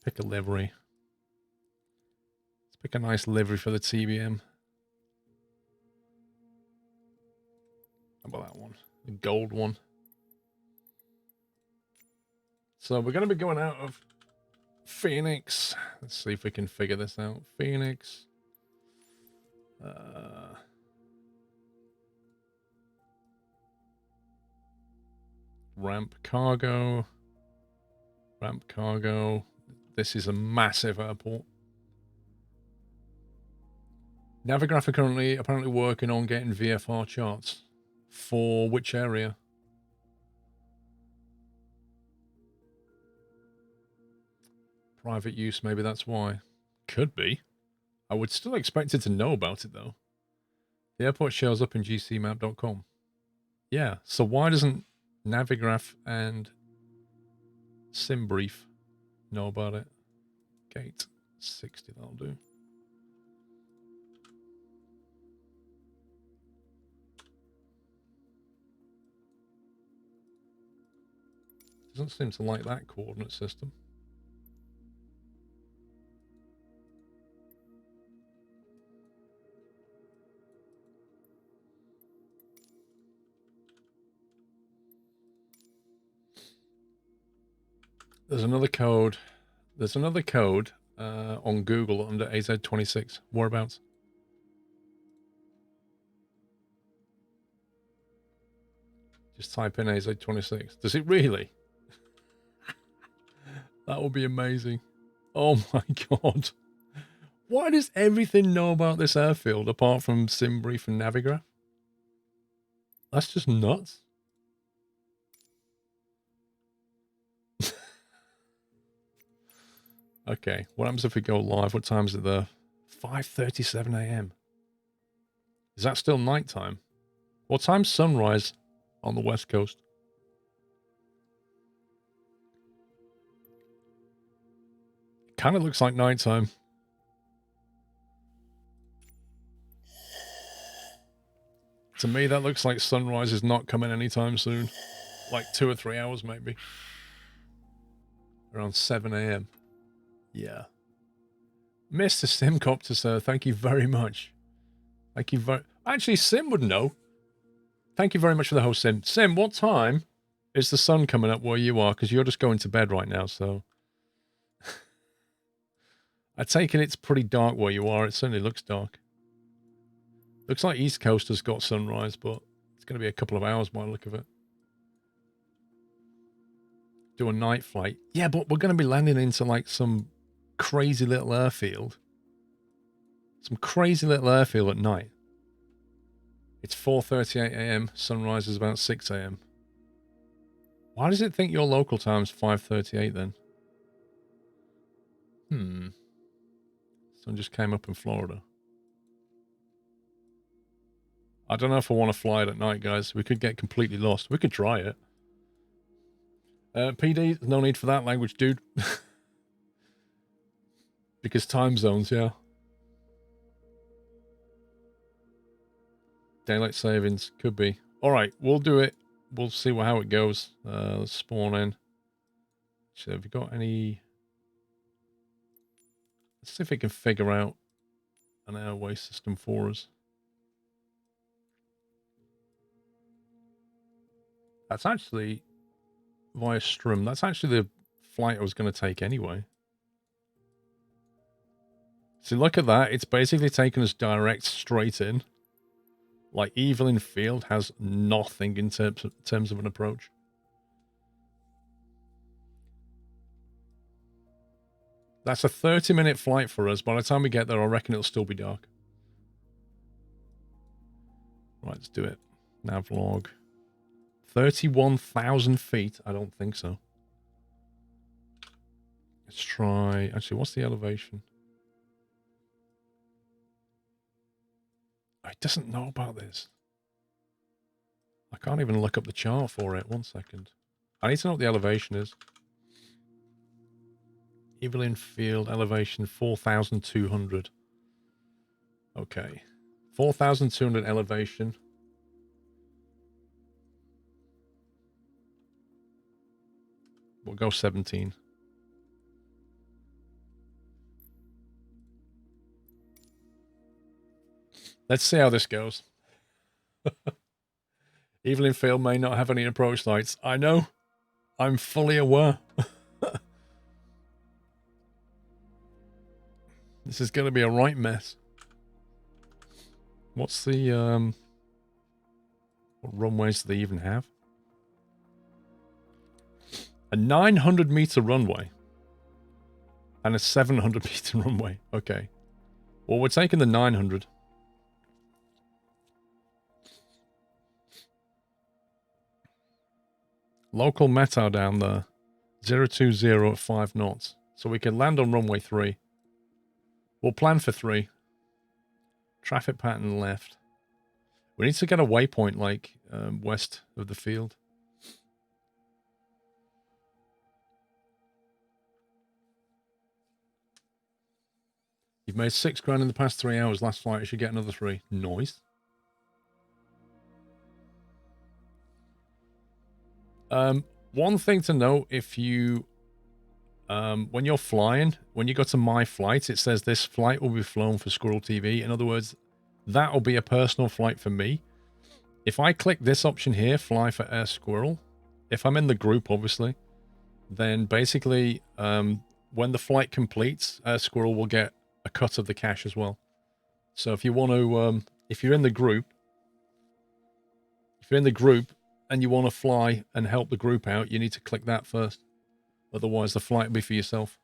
pick a livery. Let's pick a nice livery for the TBM. How about that one? The gold one. So we're going to be going out of Phoenix. Let's see if we can figure this out. Phoenix. Ramp cargo. Ramp cargo. This is a massive airport. Navigraph are currently apparently working on getting VFR charts. For which area? Private use, maybe that's why. Could be. I would still expect it to know about it, though. The airport shows up in gcmap.com. Yeah, so why doesn't Navigraph and SimBrief know about it? Gate 60, that'll do. Doesn't seem to like that coordinate system. There's another code. There's another code on Google under AZ26. Whereabouts? Just type in AZ26. Does it really? That would be amazing. Oh my god. Why does everything know about this airfield apart from SimBrief and Navigraph? That's just nuts. Okay, what happens if we go live? What time is it there? 5:37 a.m. Is that still nighttime? What time's sunrise on the West Coast? Kind of looks like nighttime. To me, that looks like sunrise is not coming anytime soon. Like 2 or 3 hours, maybe. Around 7 a.m. Yeah. Mr. Simcopter, sir, thank you very much. Thank you very... Actually, Sim would know. Thank you very much for the host, Sim. Sim, what time is the sun coming up where you are? Because you're just going to bed right now, so... I take it it's pretty dark where you are. It certainly looks dark. Looks like East Coast has got sunrise, but it's going to be a couple of hours by the look of it. Do a night flight. Yeah, but we're going to be landing into like some crazy little airfield. Some crazy little airfield at night. It's 4:38 a.m. Sunrise is about 6 a.m. Why does it think your local time's 5:38 then? Sun just came up in Florida. I don't know if I want to fly it at night, guys. We could get completely lost. We could try it. PD, no need for that language, dude. Because time zones, yeah. Daylight savings, could be. All right, we'll do it. We'll see how it goes. Let's spawn in. So have you got any... Let's see if we can figure out an airway system for us. That's actually via Strum. That's actually the flight I was going to take anyway. See, look at that. It's basically taken us direct straight in. Like, Evelyn Field has nothing in terms of an approach. That's a 30-minute flight for us. By the time we get there, I reckon it'll still be dark. Right, let's do it. Navlog. 31,000 feet? I don't think so. Let's try... Actually, what's the elevation? Oh, it doesn't know about this. I can't even look up the chart for it. 1 second. I need to know what the elevation is. Evelyn Field elevation 4,200. Okay. 4,200 elevation. We'll go 17. Let's see how this goes. Evelyn Field may not have any approach lights. I know. I'm fully aware. This is going to be a right mess. What's the, what runways do they even have? A 900 meter runway. And a 700 meter runway. Okay. Well, we're taking the 900. Local METAR down there. 020 at 5 knots. So we can land on runway 3. We'll plan for 3. Traffic pattern left. We need to get a waypoint like west of the field. You've made $6,000 in the past 3 hours. Last flight, you should get another 3. Noise. One thing to note, if you, when you're flying, when you go to My Flight, it says this flight will be flown for Squirrel TV. In other words, that will be a personal flight for me. If I click this option here, fly for Air Squirrel, if I'm in the group, obviously, then basically, when the flight completes, Air Squirrel will get a cut of the cash as well. So if you want to, if you're in the group, and you want to fly and help the group out, you need to click that first. Otherwise, the flight will be for yourself.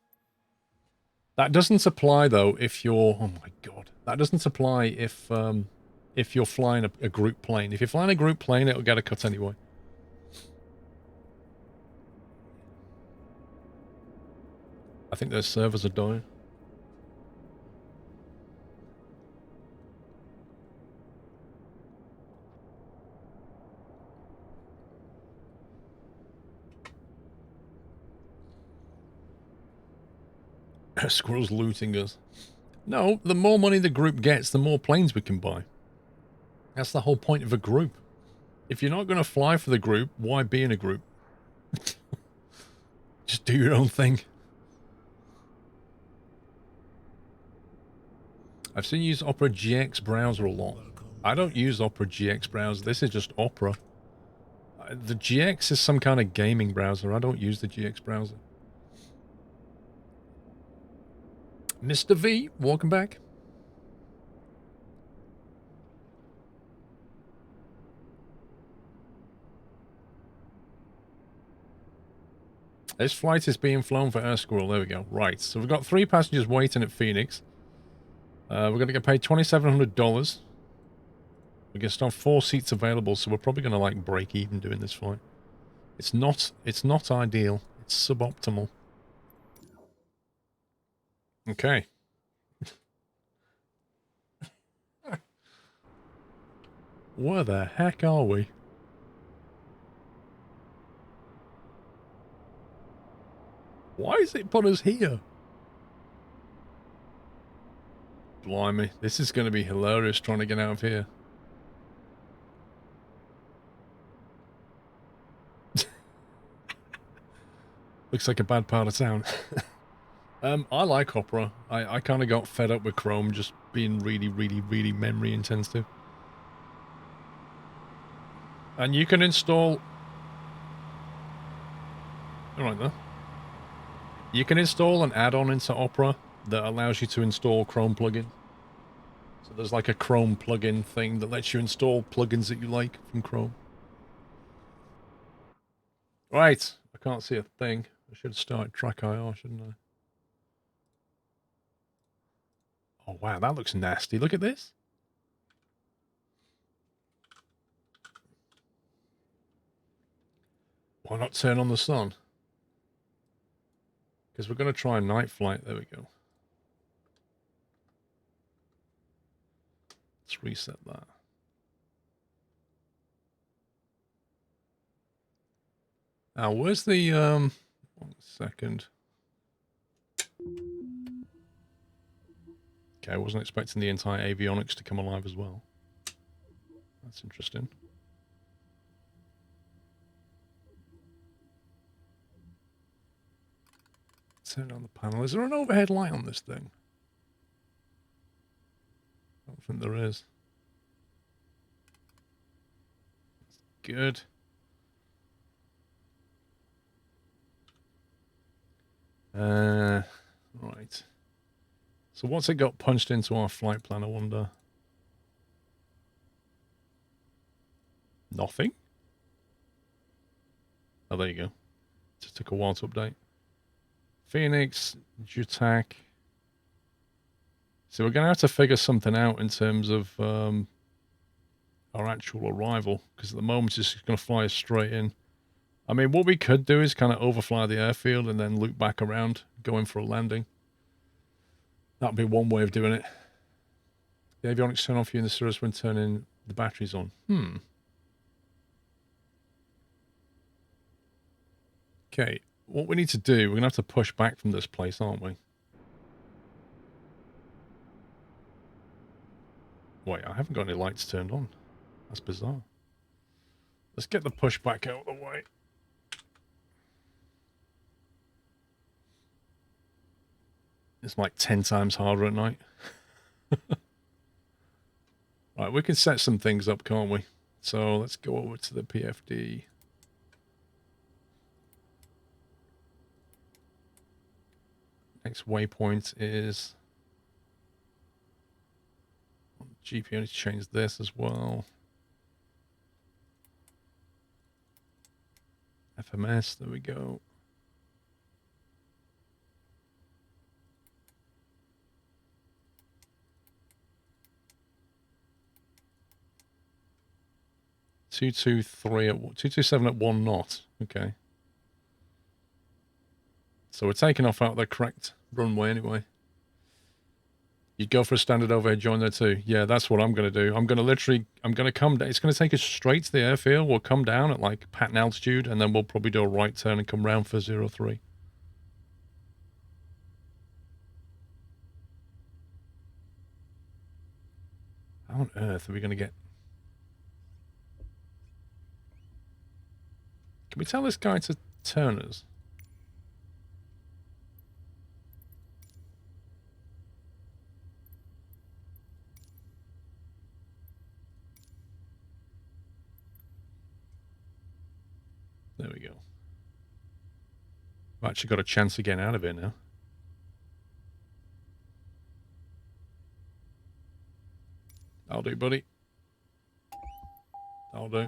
That doesn't apply, though, if you're... Oh, my God. That doesn't apply if you're flying a group plane. If you're flying a group plane, it'll get a cut anyway. I think their servers are dying. Squirrel's looting us. No, the more money the group gets, the more planes we can buy. That's the whole point of a group. If you're not going to fly for the group, why be in a group? Just do your own thing. I've seen you use Opera GX browser a lot. I don't use Opera GX browser. This is just Opera. The GX is some kind of gaming browser. I don't use the GX browser. Mr. V, welcome back. This flight is being flown for Air Squirrel. There we go. Right, so we've got 3 passengers waiting at Phoenix. We're going to get paid $2,700. We get still 4 seats available, so we're probably going to like break even doing this flight. It's not ideal. It's suboptimal. Okay. Where the heck are we? Why is it put us here? Blimey, this is going to be hilarious trying to get out of here. Looks like a bad part of town. I like Opera. I kind of got fed up with Chrome just being really, really, really memory intensive. And you can install... Alright there. You can install an add-on into Opera that allows you to install Chrome plugin. So there's like a Chrome plugin thing that lets you install plugins that you like from Chrome. Right, I can't see a thing. I should start track IR, shouldn't I? Oh wow, that looks nasty. Look at this. Why not turn on the sun? Because we're going to try a night flight. There we go. Let's reset that. Now, where's the, 1 second. Okay, I wasn't expecting the entire avionics to come alive as well. That's interesting. Turn on the panel. Is there an overhead light on this thing? I don't think there is. good. Right. So what's it got punched into our flight plan, I wonder? Nothing? Oh, there you go. Just took a while to update. Phoenix, Jutak. So we're going to have to figure something out in terms of our actual arrival, because at the moment it's just going to fly us straight in. I mean, what we could do is kind of overfly the airfield and then loop back around, going for a landing. That'd be one way of doing it. The avionics turn off for you in the cirrus when turning the batteries on. Okay, what we need to do, we're going to have to push back from this place, aren't we? Wait, I haven't got any lights turned on. That's bizarre. Let's get the pushback out of the way. It's like 10 times harder at night. Right, we can set some things up, can't we? So let's go over to the PFD. Next waypoint is... GPU needs to change this as well. FMS, there we go. Two 227 at 1 knot. Okay. So we're taking off out the correct runway anyway. You'd go for a standard overhead join there too. Yeah, that's what I'm going to do. I'm going to come down. It's going to take us straight to the airfield. We'll come down at like pattern altitude, and then we'll probably do a right turn and come round for 03. How on earth are we going to get... Can we tell this guy to turn us? There we go. I've actually got a chance of getting out of here now. That'll do, buddy. That'll do.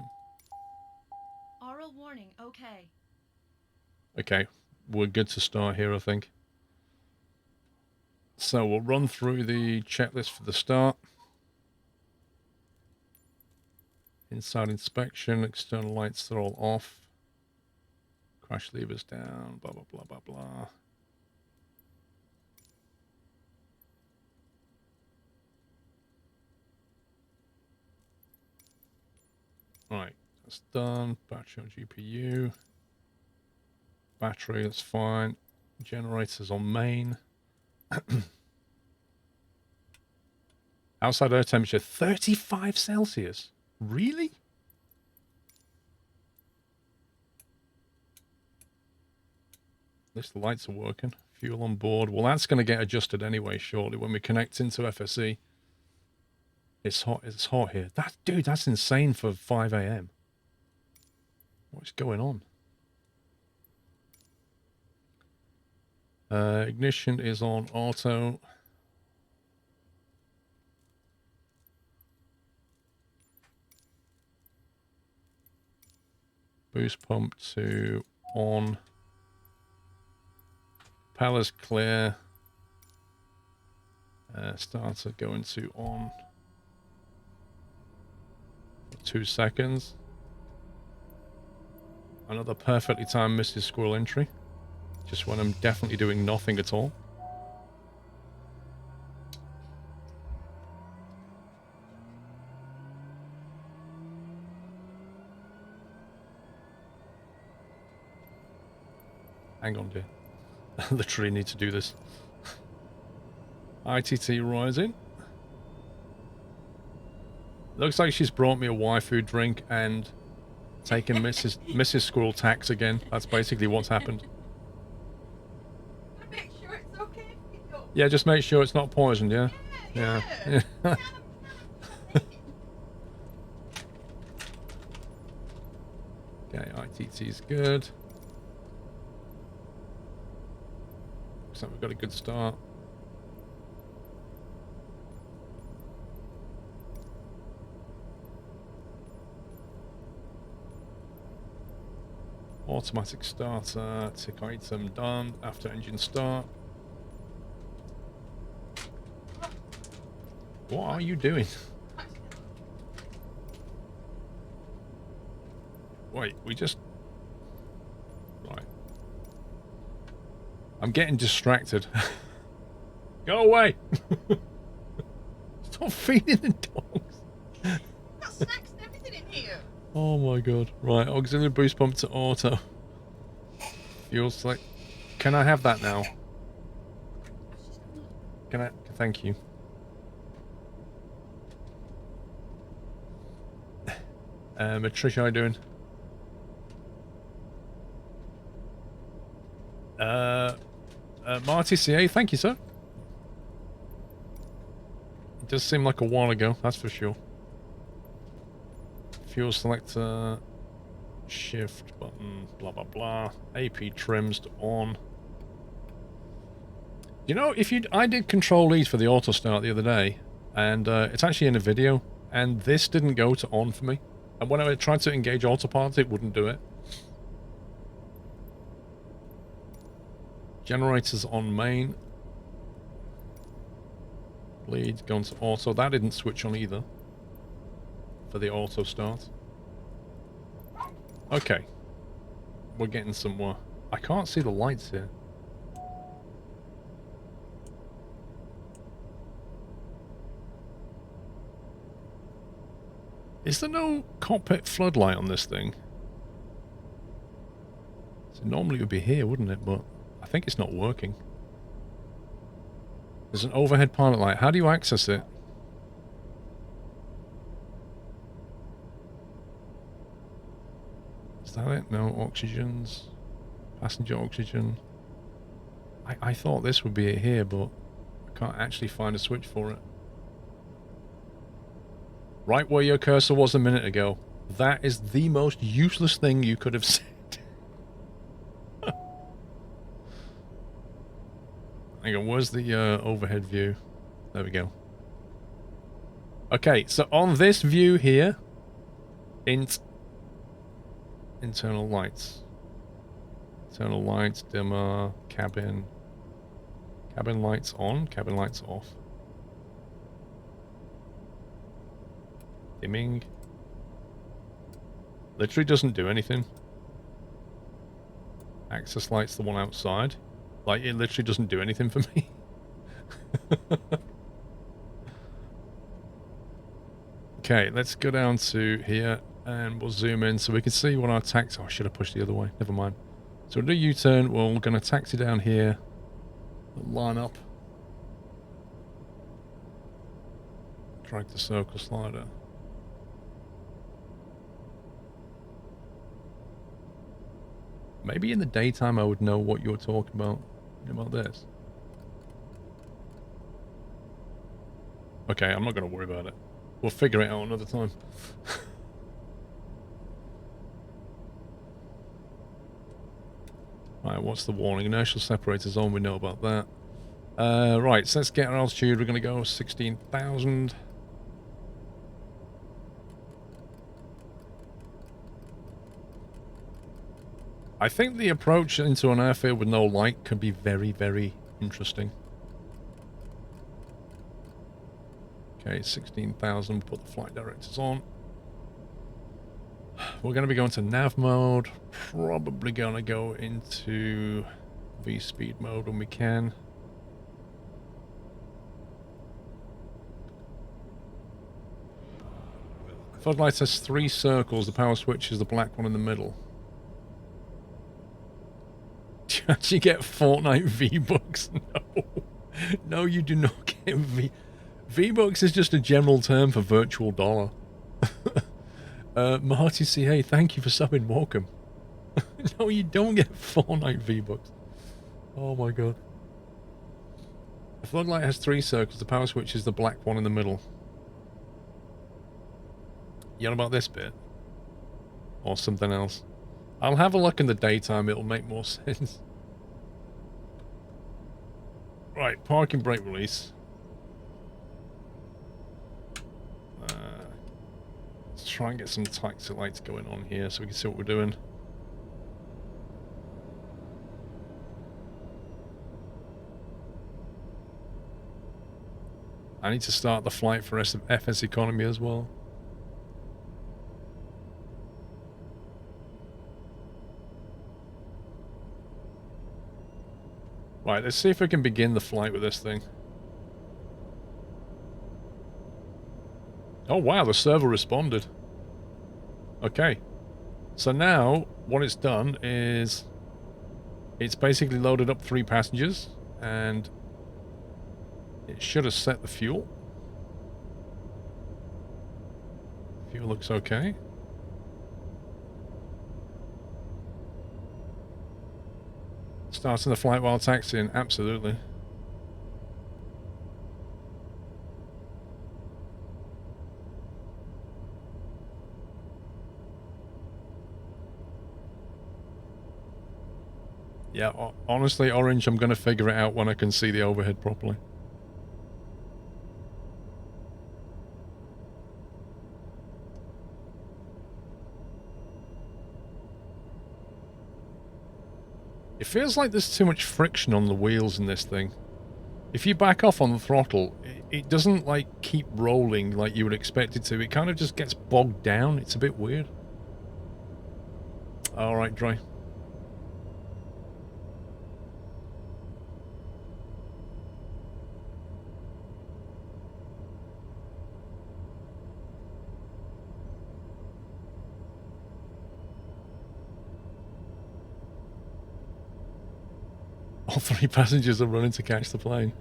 Aural warning, okay. Okay, we're good to start here, I think. So we'll run through the checklist for the start. Inside inspection, external lights are all off. Crash levers down, blah, blah, blah, blah, blah. Right, that's done. Battery on GPU. Battery, that's fine. Generators on main. Outside air temperature, 35 Celsius. Really? At least the lights are working. Fuel on board. Well, that's going to get adjusted anyway shortly when we connect into FSE. It's hot. It's hot here. Dude, that's insane for 5 a.m. What's going on? Ignition is on auto. Boost pump to on. Propeller's clear. Starter going to on. 2 seconds. Another perfectly timed Mrs. Squirrel entry. Just when I'm definitely doing nothing at all. Hang on, dear. I literally need to do this. ITT rising. Looks like she's brought me a waifu drink and taken Mrs. Squirrel tax again. That's basically what's happened. Make sure it's okay for you. Yeah, just make sure it's not poisoned, yeah? Yeah. Okay, ITT is good. Looks like we've got a good start. Automatic starter, tick item done after engine start. What are you doing? Wait, we just... Right. I'm getting distracted. Go away! Stop feeding the dogs. Got snacks and everything in here. Oh my god. Right, auxiliary boost pump to auto. Fuel select. Can I have that now? Can I? Thank you. Trish, how are you doing? Marty CA, thank you, sir. It does seem like a while ago, that's for sure. Fuel selector, shift button, blah blah blah. AP trims to on. You know, if you, I did Control E for the auto start the other day, and it's actually in a video, and this didn't go to on for me. And when I tried to engage autopilot, it wouldn't do it. Generators on main. Bleeds gone to auto. That didn't switch on either. For the auto start. Okay. We're getting somewhere. I can't see the lights here. Is there no cockpit floodlight on this thing? So normally it would be here, wouldn't it? But I think it's not working. There's an overhead pilot light. How do you access it? Is that it? No oxygens. Passenger oxygen. I thought this would be it here, but I can't actually find a switch for it. Right where your cursor was a minute ago. That is the most useless thing you could have said. Hang on, where's the overhead view? There we go. Okay, so on this view here, internal lights. Internal lights, dimmer, cabin. Cabin lights on, cabin lights off. Dimming. Literally doesn't do anything. Access light's the one outside. Like, it literally doesn't do anything for me. Okay, let's go down to here and we'll zoom in so we can see what our taxi... Oh, I should have pushed the other way. Never mind. So we'll do a U-turn. We're going to taxi down here. Line up. Drag the circle slider. Maybe in the daytime I would know what you're talking about this. Okay, I'm not going to worry about it. We'll figure it out another time. Right, what's the warning? Inertial separators on, we know about that. Right, so let's get our altitude. We're going to go 16,000. I think the approach into an airfield with no light could be very, very interesting. Okay, 16,000. Put the flight directors on. We're going to be going to nav mode. Probably going to go into V-speed mode when we can. Floodlight has 3 circles. The power switch is the black one in the middle. Do you actually get Fortnite V-Bucks? No. No, you do not get V-Bucks is just a general term for virtual dollar. Marty CA, thank you for subbing. Welcome. No, you don't get Fortnite V-Bucks. Oh my god. The floodlight has 3 circles. The power switch is the black one in the middle. You on about this bit? Or something else? I'll have a look in the daytime. It'll make more sense. Right, parking brake release. Let's try and get some taxi lights going on here so we can see what we're doing. I need to start the flight for FSEconomy as well. Right, let's see if we can begin the flight with this thing. Oh wow, the server responded. Okay. So now, what it's done is... it's basically loaded up 3 passengers, and it should have set the fuel. Fuel looks okay. Starting the flight while taxiing, absolutely. Yeah, honestly, Orange, I'm going to figure it out when I can see the overhead properly. It feels like there's too much friction on the wheels in this thing. If you back off on the throttle, it doesn't, like, keep rolling like you would expect it to. It kind of just gets bogged down. It's a bit weird. Alright, Dre. All 3 passengers are running to catch the plane.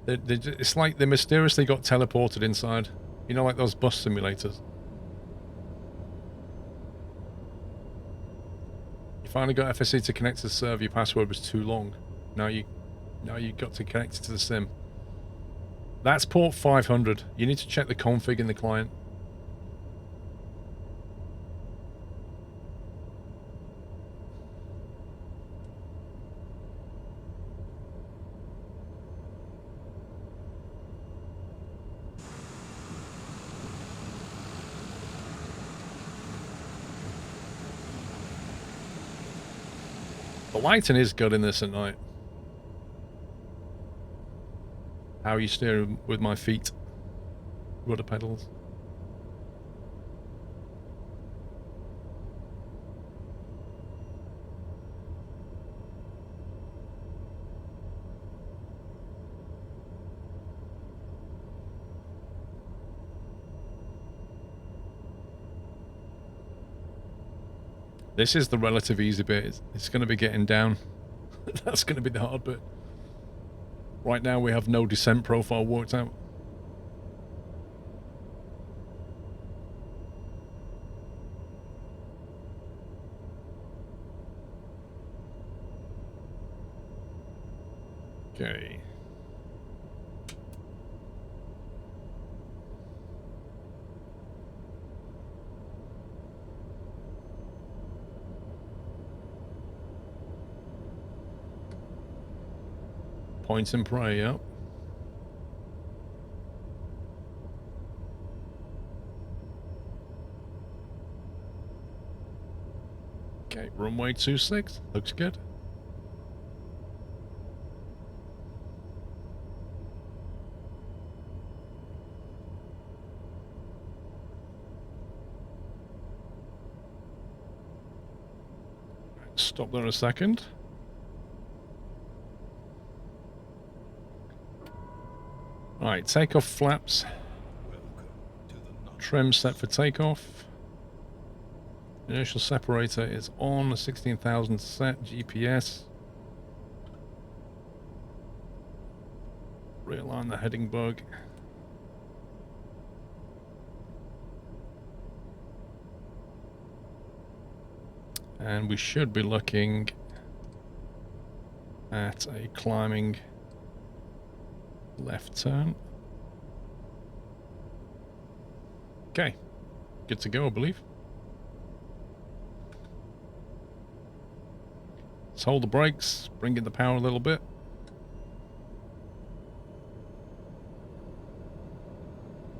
It's like they mysteriously got teleported inside. You know, like those bus simulators. You finally got FSE to connect to the server. Your password was too long. Now you got to connect it to the sim. That's port 500. You need to check the config in the client. The lighting is good in this at night. How are you steering with my feet? Rudder pedals. This is the relative easy bit. It's going to be getting down. That's going to be the hard bit. Right now we have no descent profile worked out. Okay. Point and pray, yeah. Okay, runway 26. Looks good. Stop there a second. Right, takeoff flaps. Trim set for takeoff. Inertial separator is on, 16,000 set, GPS. Realign the heading bug. And we should be looking at a climbing left turn. Okay, good to go, I believe. Let's hold the brakes, bring in the power a little bit.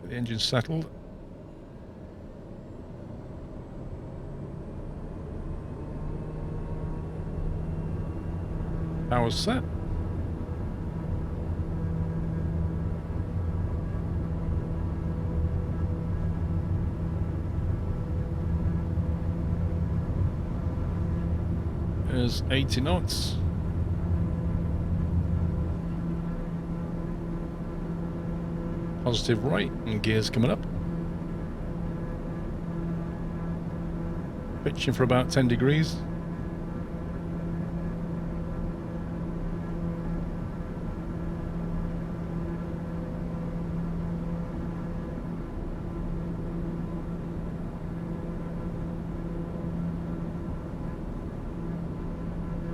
Get the engine settled. Power's set. There's 80 knots. Positive right, and gears coming up. Pitching for about 10 degrees.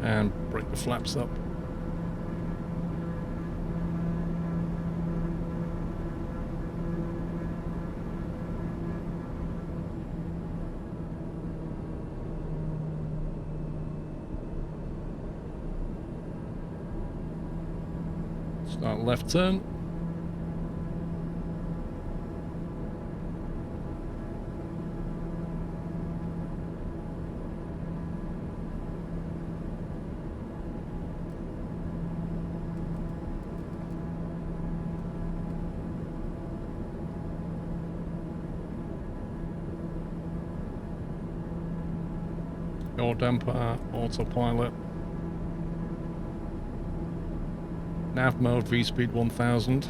And break the flaps up. Start left turn. Yaw damper, autopilot. Nav mode, V-speed 1000.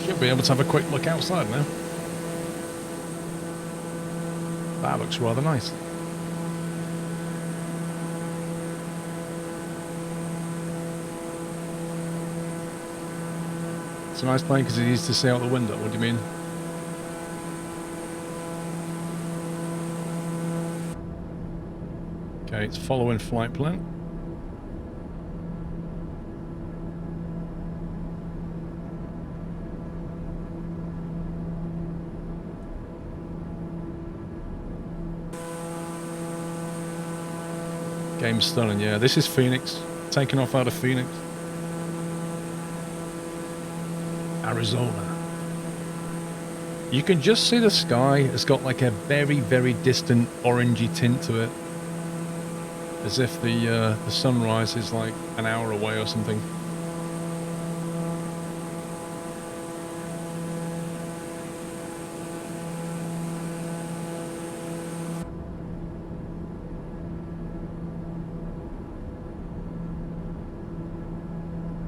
Should be able to have a quick look outside now. That looks rather nice. It's a nice plane because it's easy to see out the window. What do you mean? Okay, it's following flight plan. Game's stunning, yeah. This is Phoenix. Taking off out of Phoenix. Arizona. You can just see the sky. It's got like a very, very distant orangey tint to it. As if the sunrise is like an hour away or something.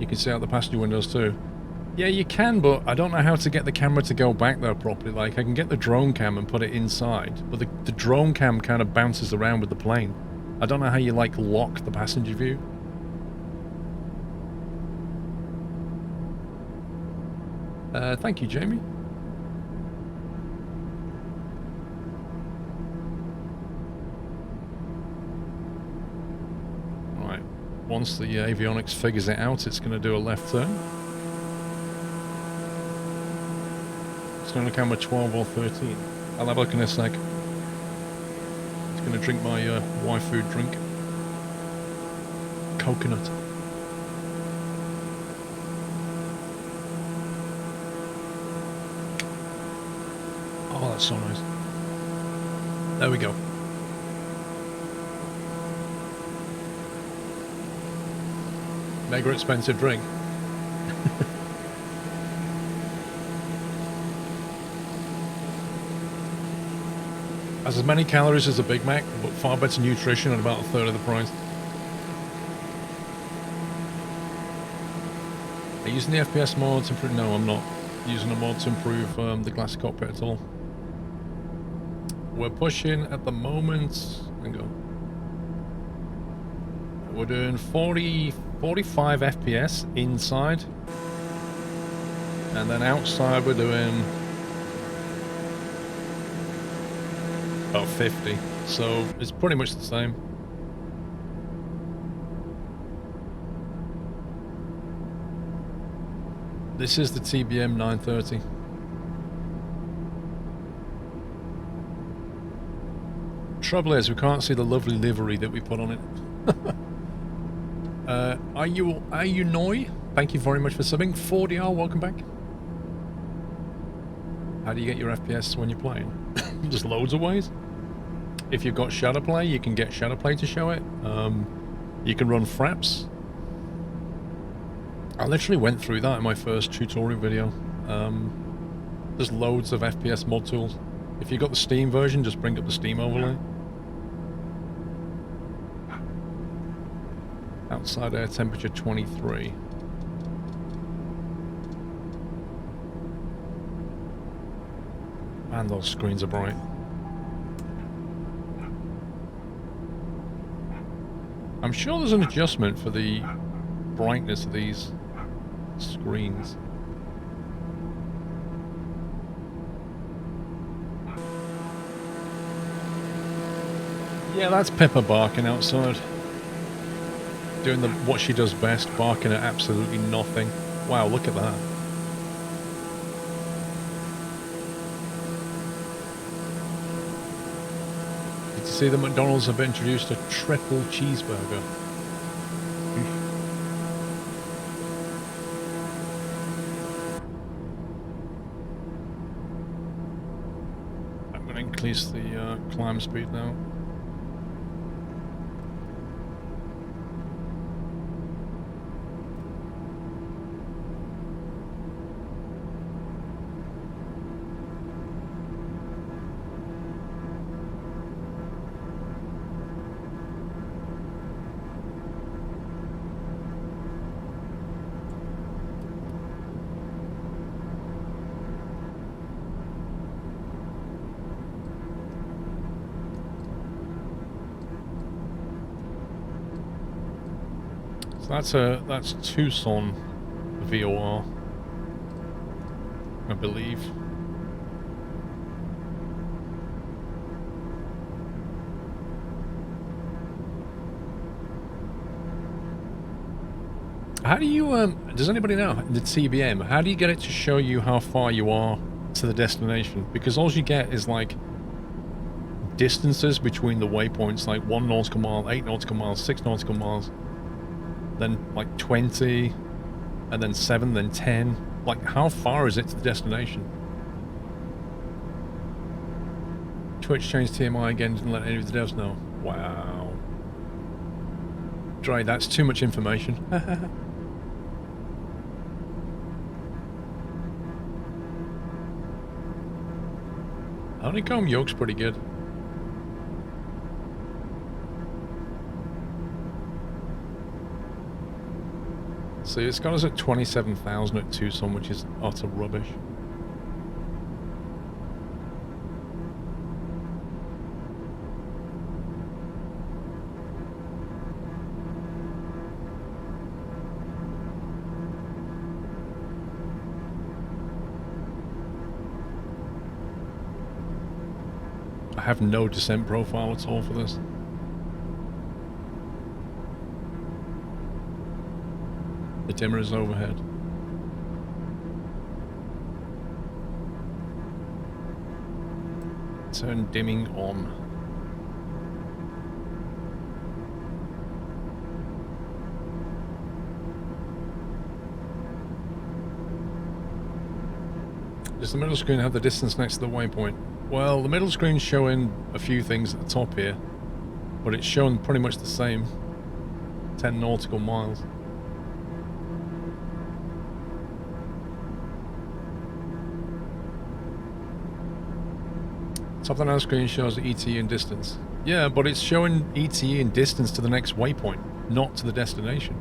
You can see out the passenger windows too. Yeah, you can, but I don't know how to get the camera to go back there properly. Like, I can get the drone cam and put it inside, but the drone cam kind of bounces around with the plane. I don't know how you, like, lock the passenger view. Thank you, Jamie. Right, once the avionics figures it out, it's going to do a left turn. It's going to camera 12 or 13. I'll have a look in a sec. Gonna drink my waifu drink. Coconut. Oh, that's so nice. There we go. Mega expensive drink. Has as many calories as a Big Mac, but far better nutrition and about a third of the price. Are you using the FPS mod to improve? No, I'm not using a mod to improve the glass cockpit at all. We're pushing at the moment. Hang on. We're doing 45 FPS inside. And then outside we're doing about 50, so it's pretty much the same. This is the TBM 930. Trouble is, we can't see the lovely livery that we put on it. Are you Noi? Thank you very much for subbing. 4DR, welcome back. How do you get your FPS when you're playing? Just loads of ways. If you've got Shadowplay, you can get Shadowplay to show it. You can run fraps. I literally went through that in my first tutorial video. There's loads of FPS mod tools. If you've got the Steam version, just bring up the Steam overlay. Outside air temperature 23. Man, those screens are bright. I'm sure there's an adjustment for the brightness of these screens. Yeah, that's Pepper barking outside. Doing what she does best, barking at absolutely nothing. Wow, look at that. Did you see that McDonald's have introduced a triple cheeseburger? I'm going to increase the climb speed now. That's Tucson VOR, I believe. How do you does anybody know the TBM? How do you get it to show you how far you are to the destination? Because all you get is like distances between the waypoints, like 1 nautical mile, 8 nautical miles, 6 nautical miles. Then like 20, and then 7, then 10. Like, how far is it to the destination? Twitch changed TMI again, didn't let any of the devs know. Wow. Dre, that's too much information. Honeycomb yolk's pretty good. See, it's got us at 27,000 at Tucson, which is utter rubbish. I have no descent profile at all for this. The dimmer is overhead. Turn dimming on. Does the middle screen have the distance next to the waypoint? Well, the middle screen's showing a few things at the top here, but it's showing pretty much the same. 10 nautical miles. Top of the now screen shows ETA and distance. Yeah, but it's showing ETA and distance to the next waypoint, not to the destination.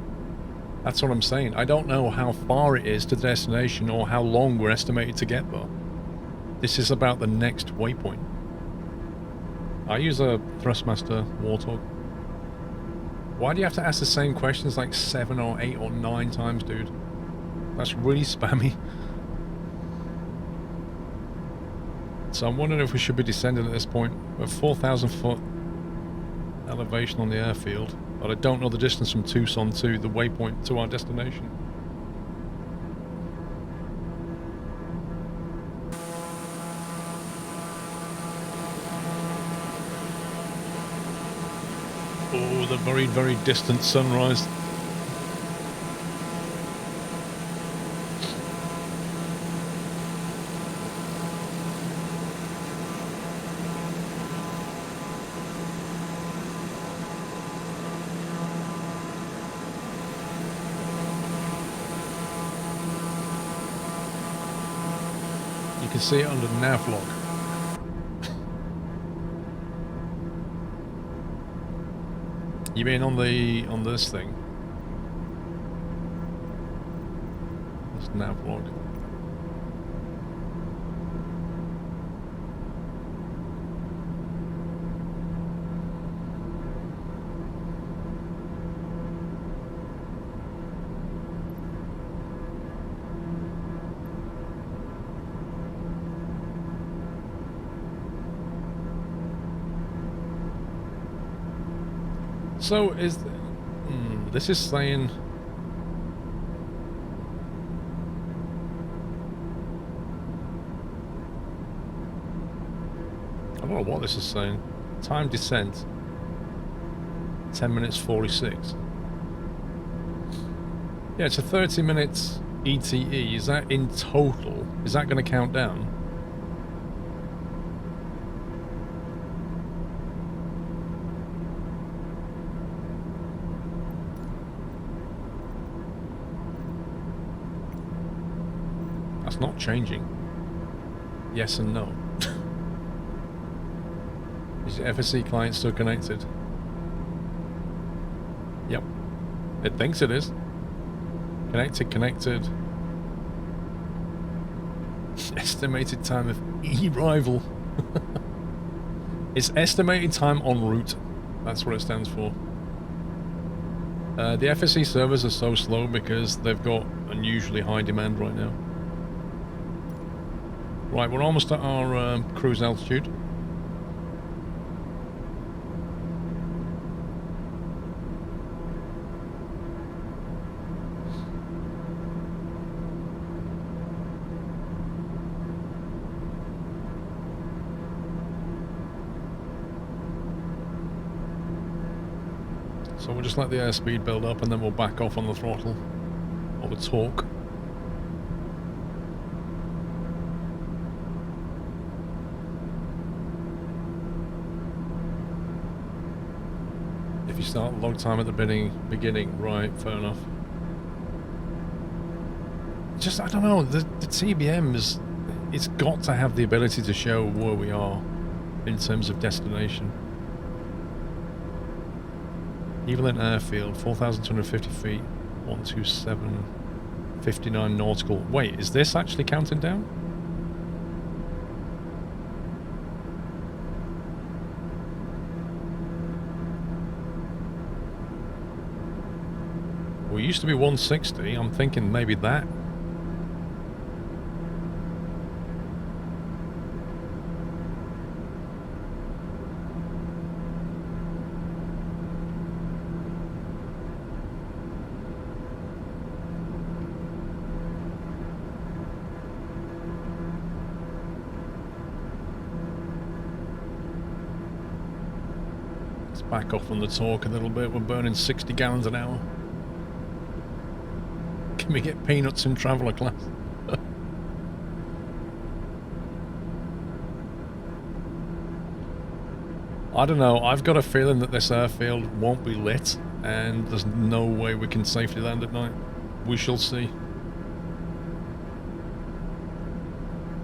That's what I'm saying. I don't know how far it is to the destination or how long we're estimated to get there. This is about the next waypoint. I use a Thrustmaster Warthog. Why do you have to ask the same questions like 7 or 8 or 9 times, dude? That's really spammy. So I'm wondering if we should be descending at this point. We're 4,000 foot elevation on the airfield, but I don't know the distance from Tucson to the waypoint to our destination. Oh, the very, very distant sunrise. You can see it under the nav log. You mean on this thing? This nav log. So is this is saying I don't know what this is saying. Time descent 10 minutes 46. Yeah, it's a 30 minutes ETE. Is that in total? Is that going to count down? That's not changing. Yes and no. Is your FSE client still connected? Yep. It thinks it is. Connected. Estimated time of e-arrival. It's estimated time en route. That's what it stands for. The FSE servers are so slow because they've got unusually high demand right now. Right, we're almost at our cruise altitude. So we'll just let the airspeed build up and then we'll back off on the throttle or the torque. If you start log time at the beginning, right, fair enough. Just, I don't know, the TBM is, it's got to have the ability to show where we are in terms of destination. Evelyn Airfield, 4,250 feet, 127.59 nautical. Wait, is this actually counting down? Well, it used to be 160. I'm thinking maybe that. Back off on the torque a little bit. We're burning 60 gallons an hour. Can we get peanuts in traveller class? I don't know. I've got a feeling that this airfield won't be lit and there's no way we can safely land at night. We shall see.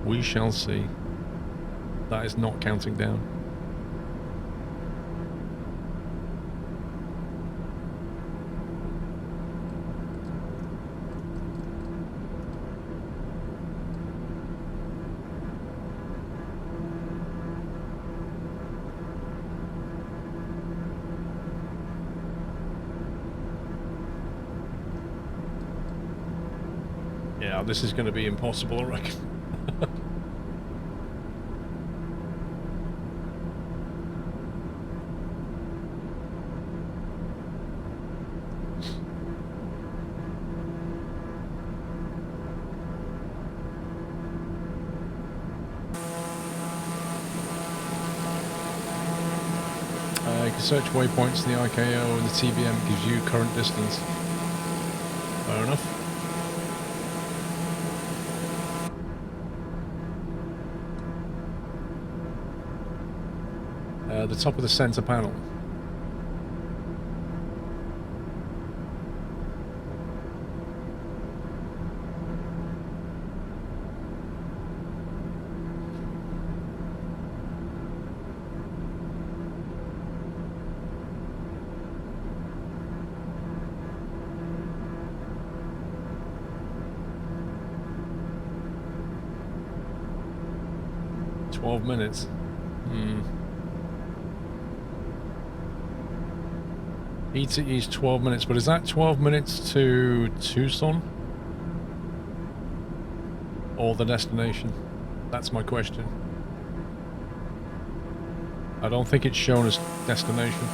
We shall see. That is not counting down. Yeah, this is going to be impossible, I reckon. you search waypoints in the IKO and the TBM, it gives you current distance. Fair enough. The top of the center panel. Minutes. ETE's 12 minutes, but is that 12 minutes to Tucson? Or the destination? That's my question. I don't think it's shown as destination.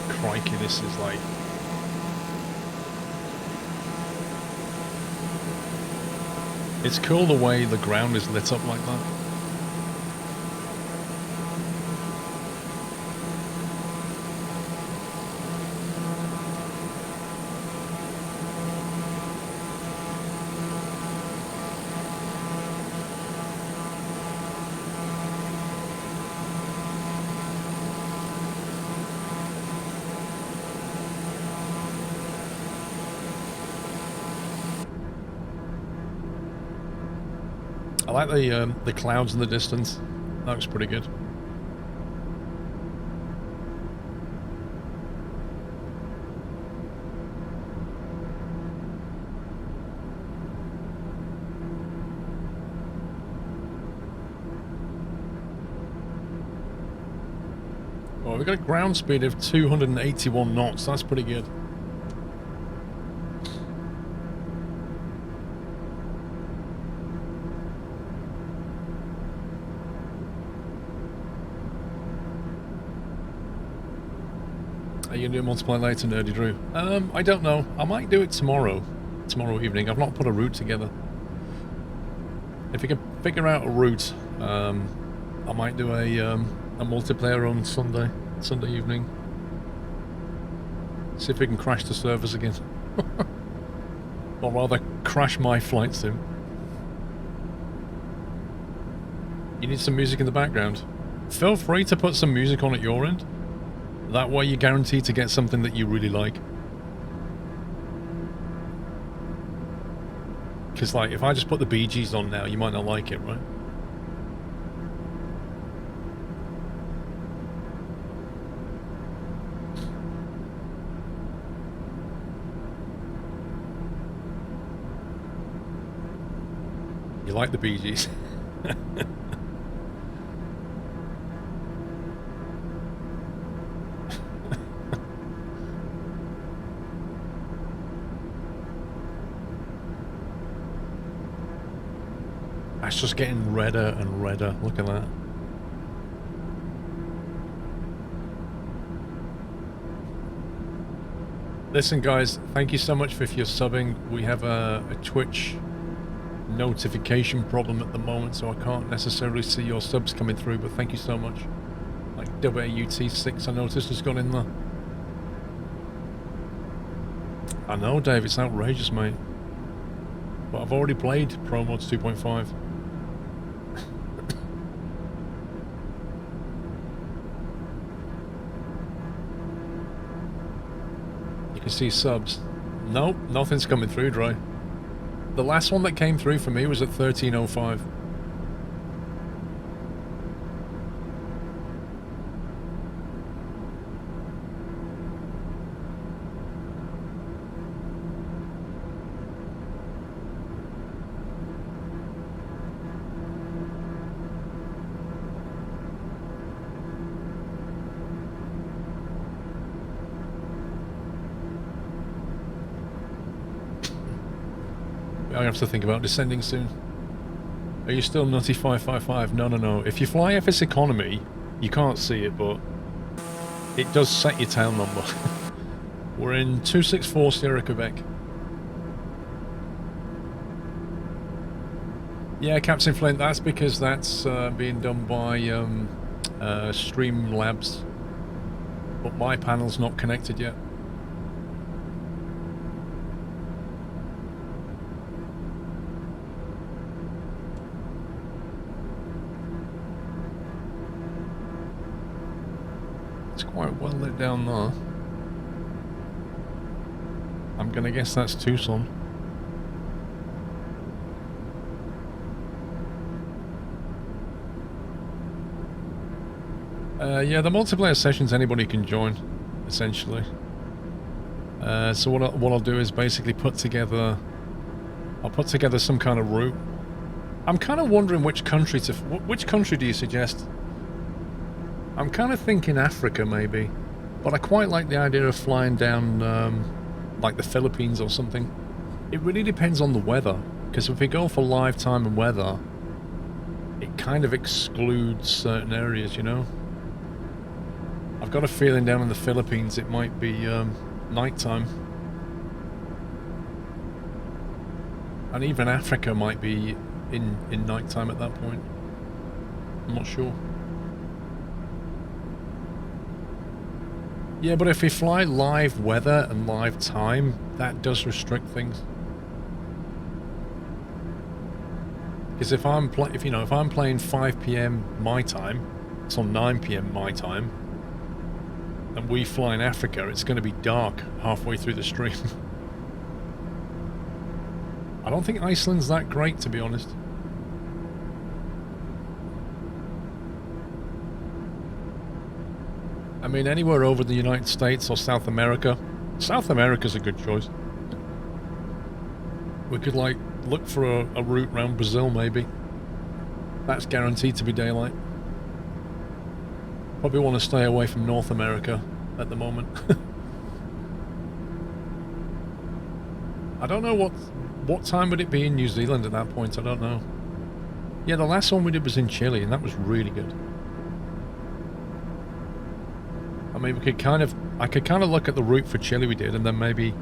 Crikey, this is like... It's cool the way the ground is lit up like that. I like the clouds in the distance. That looks pretty good. Well, we've got a ground speed of 281 knots. That's pretty good. Are you going to do multiplayer later, Nerdy Drew? I don't know. I might do it tomorrow evening. I've not put a route together. If you can figure out a route, I might do a multiplayer on Sunday evening. See if we can crash the servers again. Or rather, crash my flight sim. You need some music in the background. Feel free to put some music on at your end. That way you're guaranteed to get something that you really like. Because, like, if I just put the Bee Gees on now, you might not like it, right? You like the Bee Gees? It's just getting redder and redder. Look at that. Listen, guys, thank you so much for your subbing. We have a Twitch notification problem at the moment, so I can't necessarily see your subs coming through, but thank you so much. Like WAUT6, I noticed, has gone in there. I know, Dave, it's outrageous, mate. But I've already played Pro Mods 2.5. You can see subs. Nope, nothing's coming through, Dry. The last one that came through for me was at 13:05. I have to think about descending soon. Are you still Nutty 555? No, no, no. If you fly FSEconomy, you can't see it, but it does set your tail number. We're in 264 Sierra, Quebec. Yeah, Captain Flint, that's because that's being done by Streamlabs, but my panel's not connected yet. It's quite well lit down there. I'm gonna guess that's Tucson. Yeah, the multiplayer sessions anybody can join, essentially. So what I'll do is basically put together some kind of route. I'm kind of wondering which country do you suggest? I'm kind of thinking Africa maybe, but I quite like the idea of flying down like the Philippines or something. It really depends on the weather, because if we go for live time and weather, it kind of excludes certain areas, you know? I've got a feeling down in the Philippines it might be nighttime. And even Africa might be in nighttime at that point. I'm not sure. Yeah, but if we fly live weather and live time, that does restrict things. Because if I'm playing 5 PM my time, it's on 9 PM my time, and we fly in Africa, it's going to be dark halfway through the stream. I don't think Iceland's that great, to be honest. I mean, anywhere over the United States or South America. South America's a good choice. We could, like, look for a route around Brazil, maybe. That's guaranteed to be daylight. Probably want to stay away from North America at the moment. I don't know what time would it be in New Zealand at that point. I don't know. Yeah, the last one we did was in Chile, and that was really good. I mean, I could kind of look at the route for Chile we did, and then maybe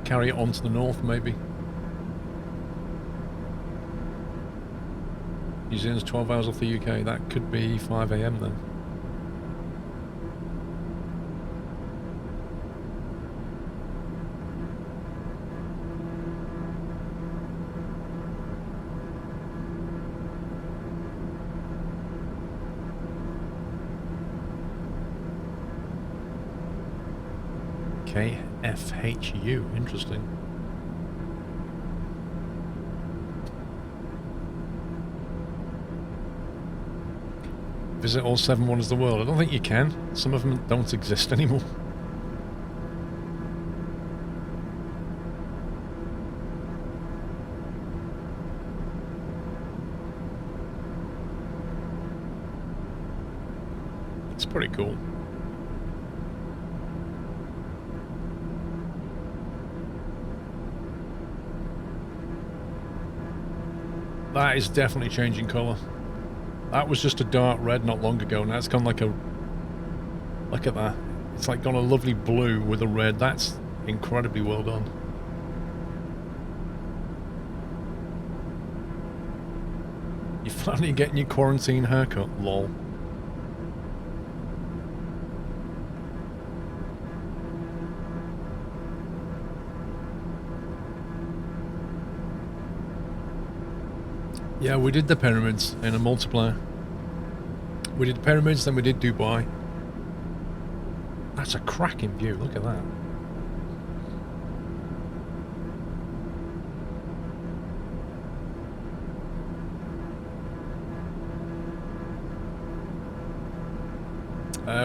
carry it on to the north, maybe. New Zealand's 12 hours off the UK. That could be 5 AM then. KFHU, interesting. Visit all 7 wonders of the world. I don't think you can. Some of them don't exist anymore. It's pretty cool. That is definitely changing colour. That was just a dark red not long ago, now it's gone like a... Look at that. It's like gone a lovely blue with a red. That's incredibly well done. You're finally getting your quarantine haircut, lol. Yeah, we did the pyramids in a multiplayer. We did the pyramids, then we did Dubai. That's a cracking view, look at that.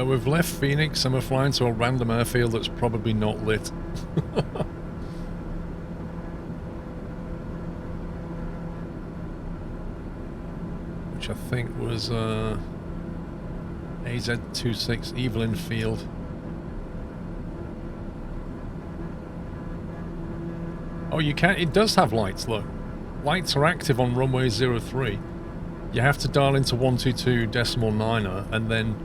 We've left Phoenix and we're flying to a random airfield that's probably not lit. Which I think was AZ26 Evelyn Field. Oh, you can. It does have lights, look. Lights are active on runway 03. You have to dial into 122.9er, and then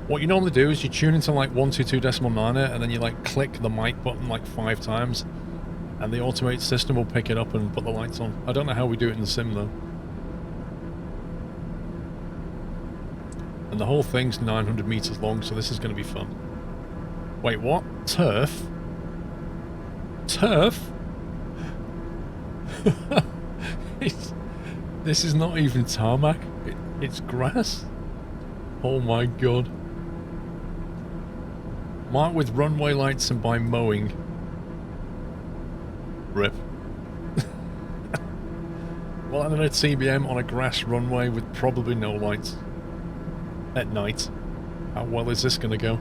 what you normally do is you tune into like 122.9er, and then you like click the mic button like 5 times, and the automated system will pick it up and put the lights on. I don't know how we do it in the sim though. And the whole thing's 900 meters long, so this is going to be fun. Wait, what? Turf? Turf? This is not even tarmac. It's grass. Oh my god. Mark with runway lights and by mowing. Rip. Well, I'm at TBM on a grass runway with probably no lights. At night. How well is this going to go?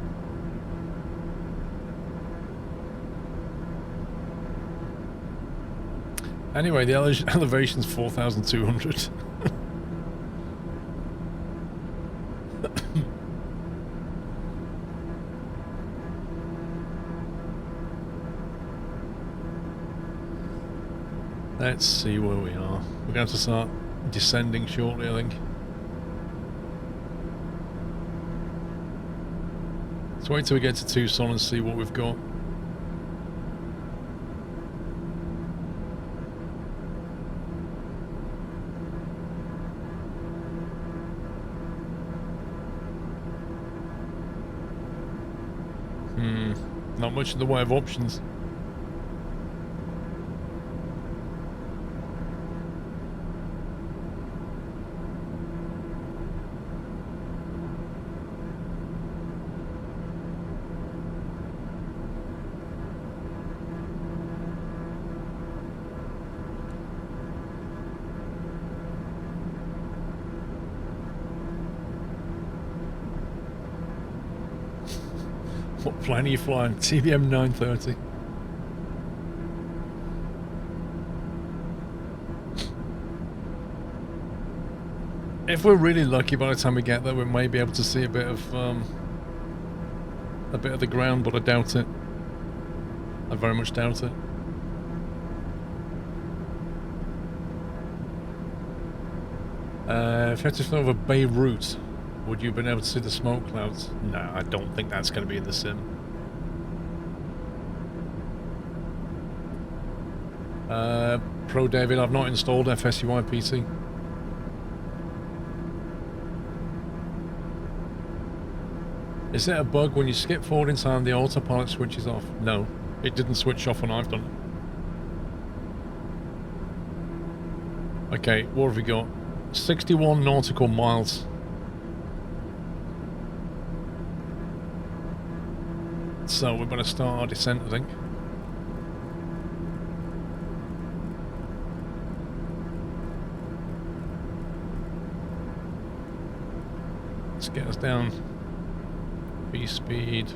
Anyway, the elevation's 4,200. Let's see where we are. We're going to have to start descending shortly, I think. Let's wait till we get to Tucson and see what we've got. Not much in the way of options. What plane are you flying? TBM 930. If we're really lucky, by the time we get there, we may be able to see a bit of the ground, but I doubt it. I very much doubt it. If you had to fly over Beirut, would you have been able to see the smoke clouds? No, I don't think that's going to be in the sim. Pro David, I've not installed FSEY PC. Is it a bug when you skip forward in time the autopilot switches off? No, it didn't switch off when I've done it. Okay, what have we got? 61 nautical miles. So we're going to start our descent, I think. Let's get us down. B speed.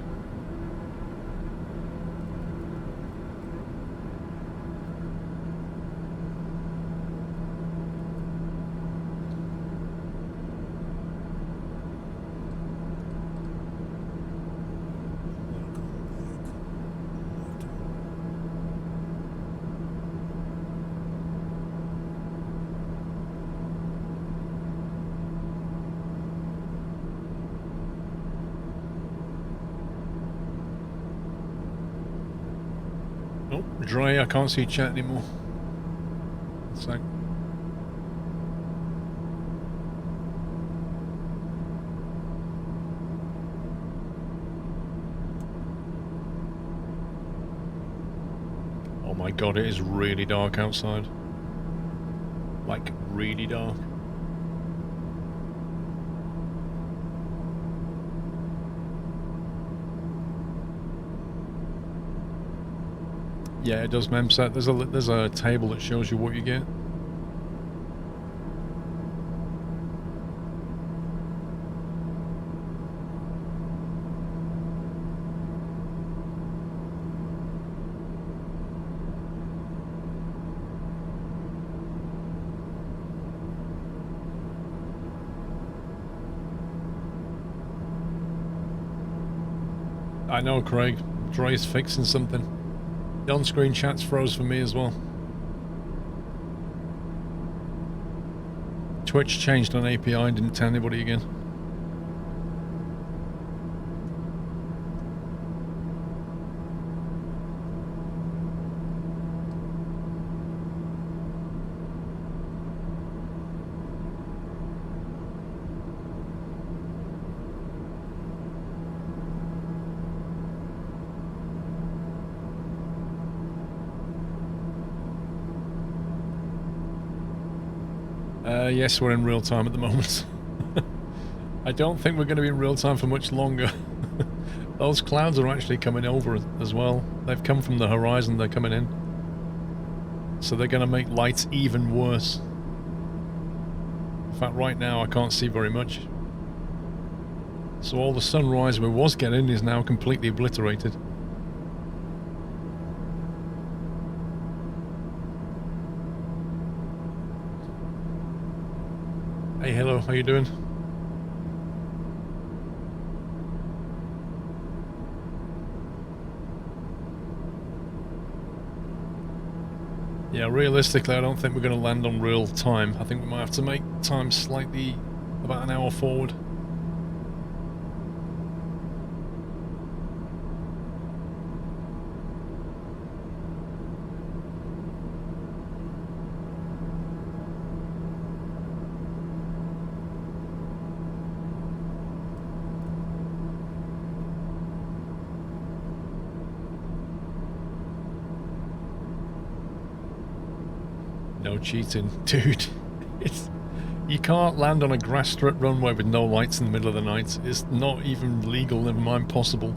Oh, Dre, I can't see chat anymore. One sec. Oh my god, it is really dark outside. Like, really dark. Yeah, it does, Memset. There's a table that shows you what you get. I know, Craig. Dre's fixing something. The on-screen chat's froze for me as well. Twitch changed on API and didn't tell anybody again. Yes, we're in real time at the moment. I don't think we're going to be in real time for much longer. Those clouds are actually coming over as well. They've come from the horizon, they're coming in. So they're going to make lights even worse. In fact, right now I can't see very much. So all the sunrise we was getting is now completely obliterated. Hey, hello, how you doing? Yeah, realistically, I don't think we're going to land on real time. I think we might have to make time slightly about an hour forward. No cheating. Dude, you can't land on a grass strip runway with no lights in the middle of the night. It's not even legal, never mind possible.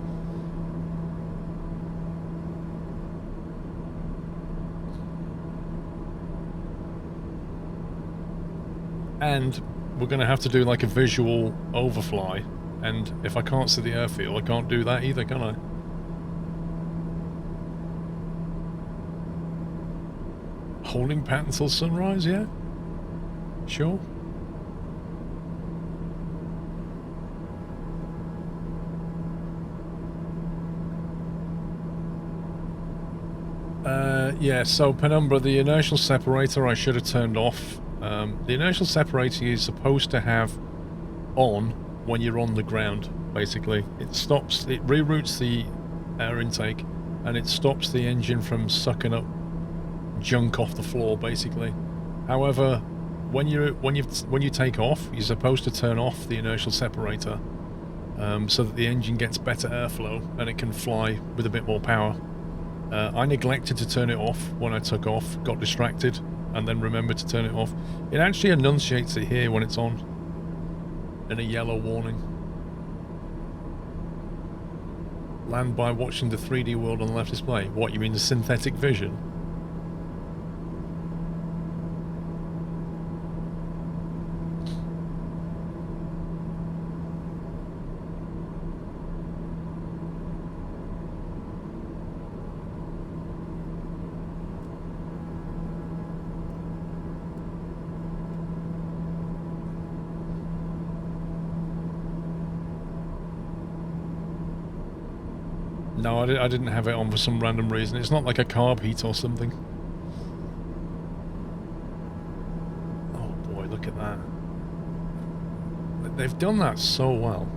And we're going to have to do like a visual overfly. And if I can't see the airfield, I can't do that either, can I? Holding pattern until sunrise, yeah? Sure. Yeah, so Penumbra, the inertial separator I should have turned off. The inertial separator is supposed to have on when you're on the ground, basically. It stops, it reroutes the air intake, and it stops the engine from sucking up junk off the floor, basically. However, when you take off, you're supposed to turn off the inertial separator, so that the engine gets better airflow and it can fly with a bit more power. I neglected to turn it off when I took off, got distracted, and then remembered to turn it off. It actually enunciates it here when it's on, in a yellow warning. Land by watching the 3D world on the left display. What, you mean the synthetic vision? No, I didn't have it on for some random reason. It's not like a carb heat or something. Oh boy, look at that. They've done that so well.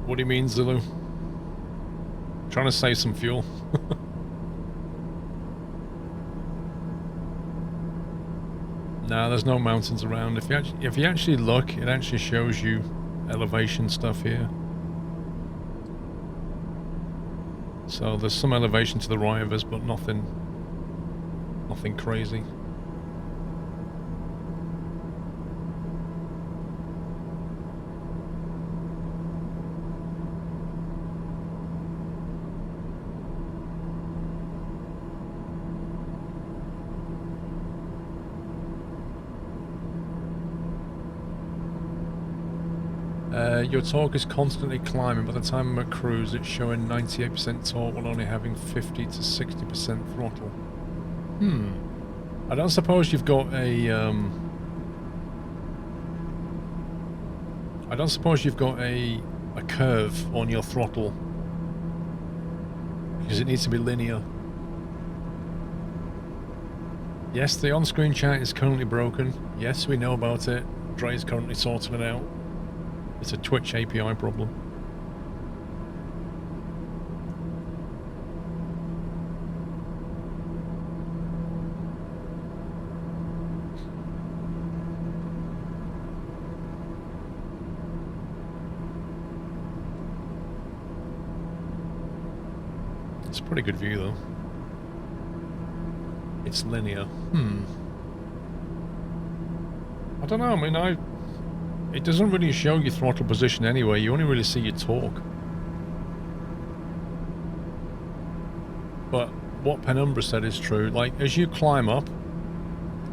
What do you mean, Zulu? Trying to save some fuel. Nah, there's no mountains around. If you actually look, it actually shows you elevation stuff here. So there's some elevation to the right of us, but nothing crazy. Your torque is constantly climbing. By the time I'm at cruise, it's showing 98% torque while only having 50 to 60% throttle. I don't suppose you've got a I don't suppose you've got a curve on your throttle, because it needs to be linear. Yes, the on-screen chat is currently broken. Yes, we know about it. Dre is currently sorting it out. It's a Twitch API problem. It's a pretty good view though. It's linear. I don't know, I mean, it doesn't really show your throttle position anyway, you only really see your torque. But what Penumbra said is true, like, as you climb up,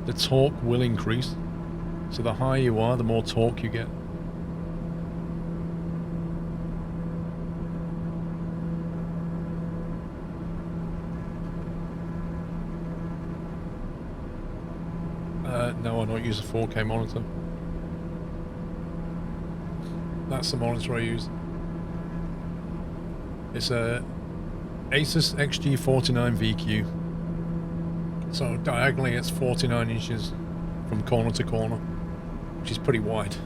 the torque will increase. So the higher you are, the more torque you get. No, I don't use a 4K monitor. That's the monitor I use. It's a Asus XG49 VQ. So diagonally it's 49 inches from corner to corner, which is pretty wide.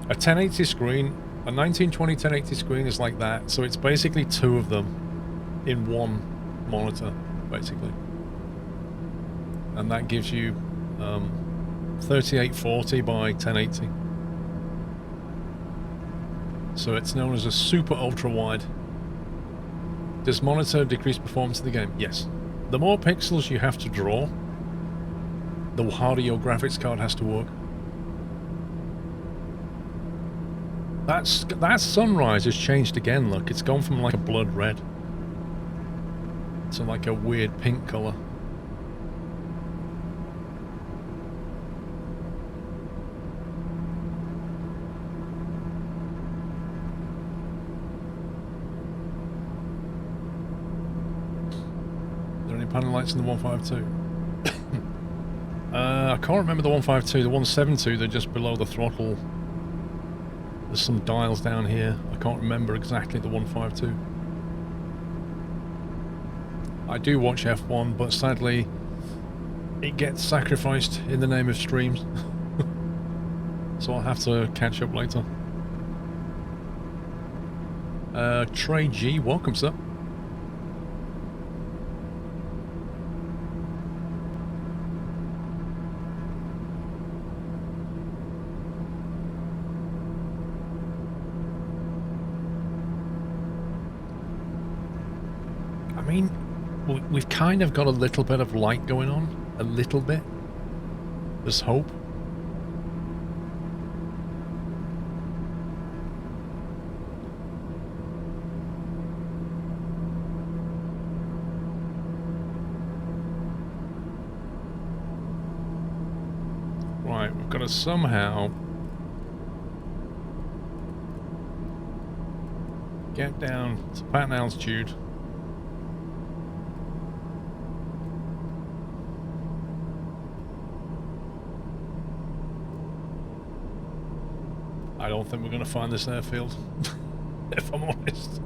A 1080 screen, a 1920 1080 screen is like that, so it's basically two of them in one monitor, basically. And that gives you 3840 by 1080. So it's known as a super ultra wide. Does monitor decrease performance of the game? Yes. The more pixels you have to draw, the harder your graphics card has to work. That sunrise has changed again, look. It's gone from like a blood red to like a weird pink colour. Panel lights in the 152. I can't remember the 152. The 172, they're just below the throttle. There's some dials down here. I can't remember exactly the 152. I do watch F1, but sadly, it gets sacrificed in the name of streams. So I'll have to catch up later. Trey G, welcome, sir. I mean, we've kind of got a little bit of light going on. A little bit. There's hope. Right, we've got to somehow get down to pattern altitude. I don't think we're going to find this airfield, if I'm honest.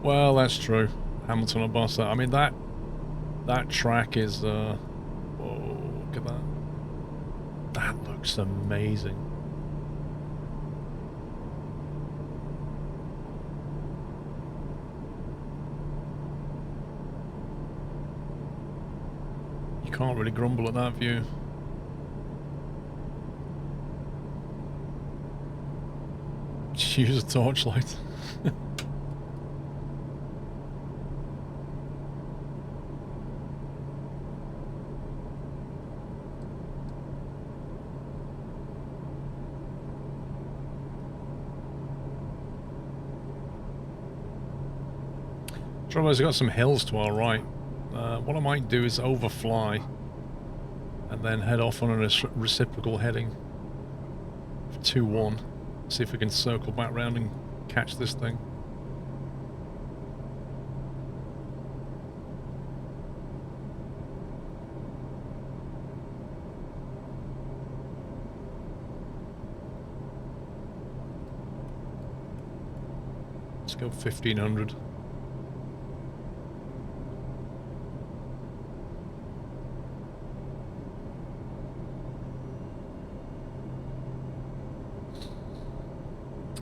Well, that's true. Hamilton or Bossa. I mean, that track is, whoa, look at that. That looks amazing. You can't really grumble at that view. Use a torchlight. Trouble is, I've got some hills to our right. What I might do is overfly and then head off on a reciprocal heading for 2-1. See if we can circle back round and catch this thing. Let's go 1500.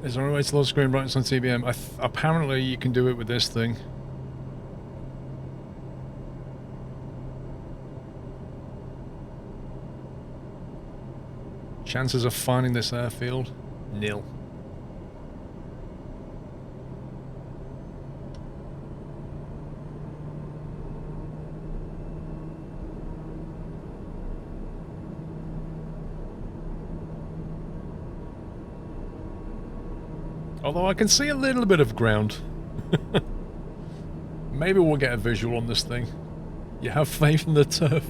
Is there a way to load screen brightness on TBM? Apparently you can do it with this thing. Chances of finding this airfield? Nil. Although I can see a little bit of ground. Maybe we'll get a visual on this thing. You have faith in the turf.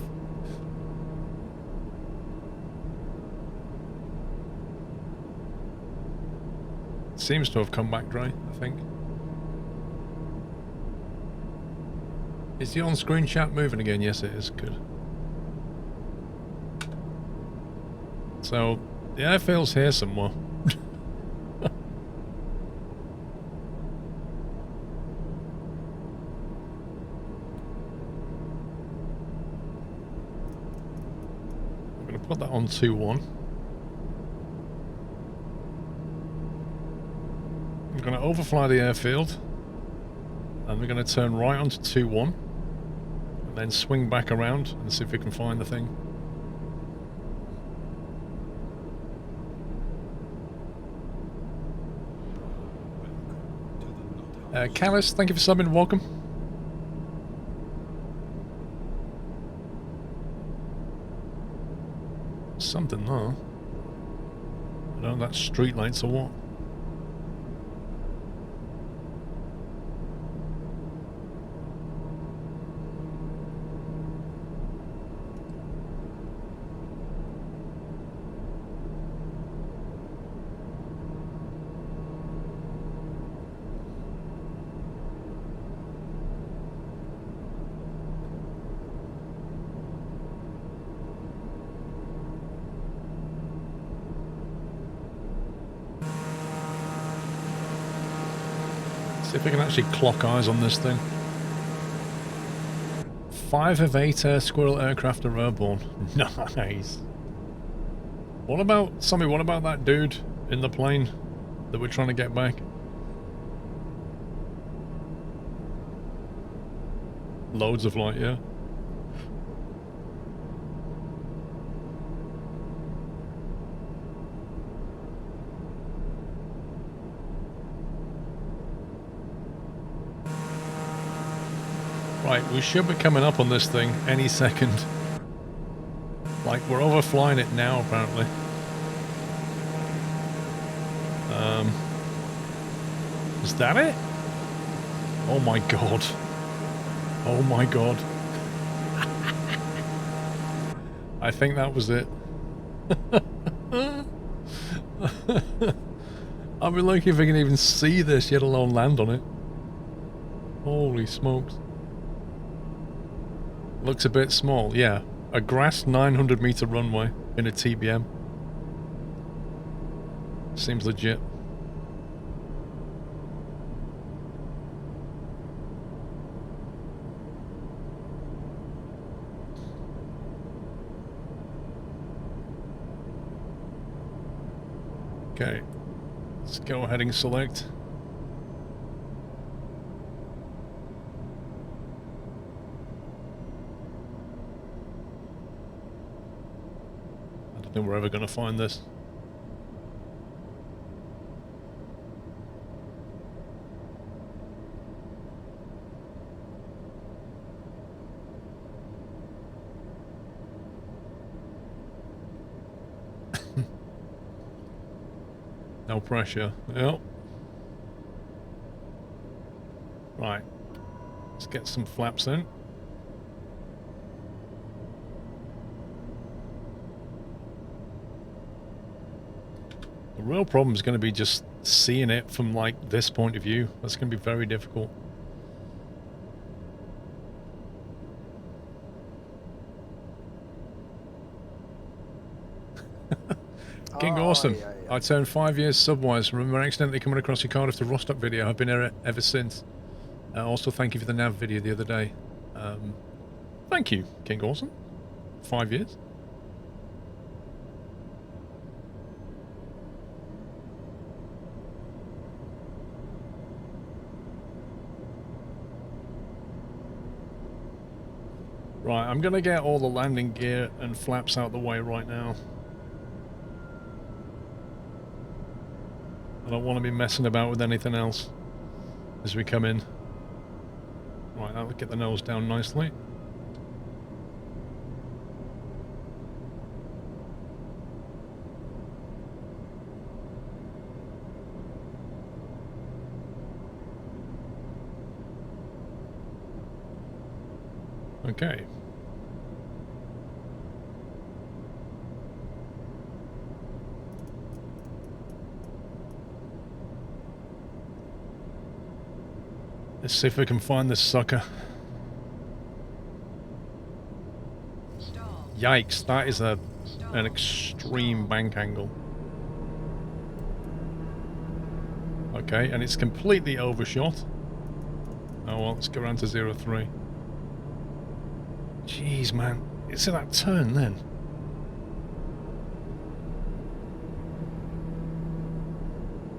Seems to have come back dry, I think. Is the on-screen chat moving again? Yes, it is. Good. So, the airfield's here somewhere. I'm going to put that on 2-1. I'm going to overfly the airfield. And we're going to turn right onto 2-1. And then swing back around and see if we can find the thing. Callus, thank you for subbing. Welcome. Something though. I don't know if that's street lights or what. See if we can actually clock eyes on this thing. 5 of 8 Squirrel aircraft are airborne. Nice. What about, Sammy, what about that dude in the plane that we're trying to get back? Loads of light, yeah. Right, we should be coming up on this thing any second. Like, we're overflying it now, apparently. Is that it? Oh my god. Oh my god. I think that was it. I'll be lucky if I can even see this, let alone land on it. Holy smokes. Looks a bit small, yeah. A grass 900-meter runway in a TBM. Seems legit. Okay. Let's go ahead and select. I don't think we're ever going to find this. No pressure. Yep. Right. Let's get some flaps in. The real problem is going to be just seeing it from, like, this point of view. That's going to be very difficult. King Awesome. Yeah. I turned 5 years subwise. Remember accidentally coming across your Cardiff to Rostock video. I've been here ever since. Also, thank you for the nav video the other day. Thank you, King Awesome. 5 years. Right, I'm going to get all the landing gear and flaps out the way right now. I don't want to be messing about with anything else as we come in. Right, that'll get the nose down nicely. Okay. Let's see if we can find this sucker. Stall. Yikes, that is an Stall. extreme bank angle. Okay, and it's completely overshot. Oh well, let's go around to 0.3. Jeez, man. It's at that turn then.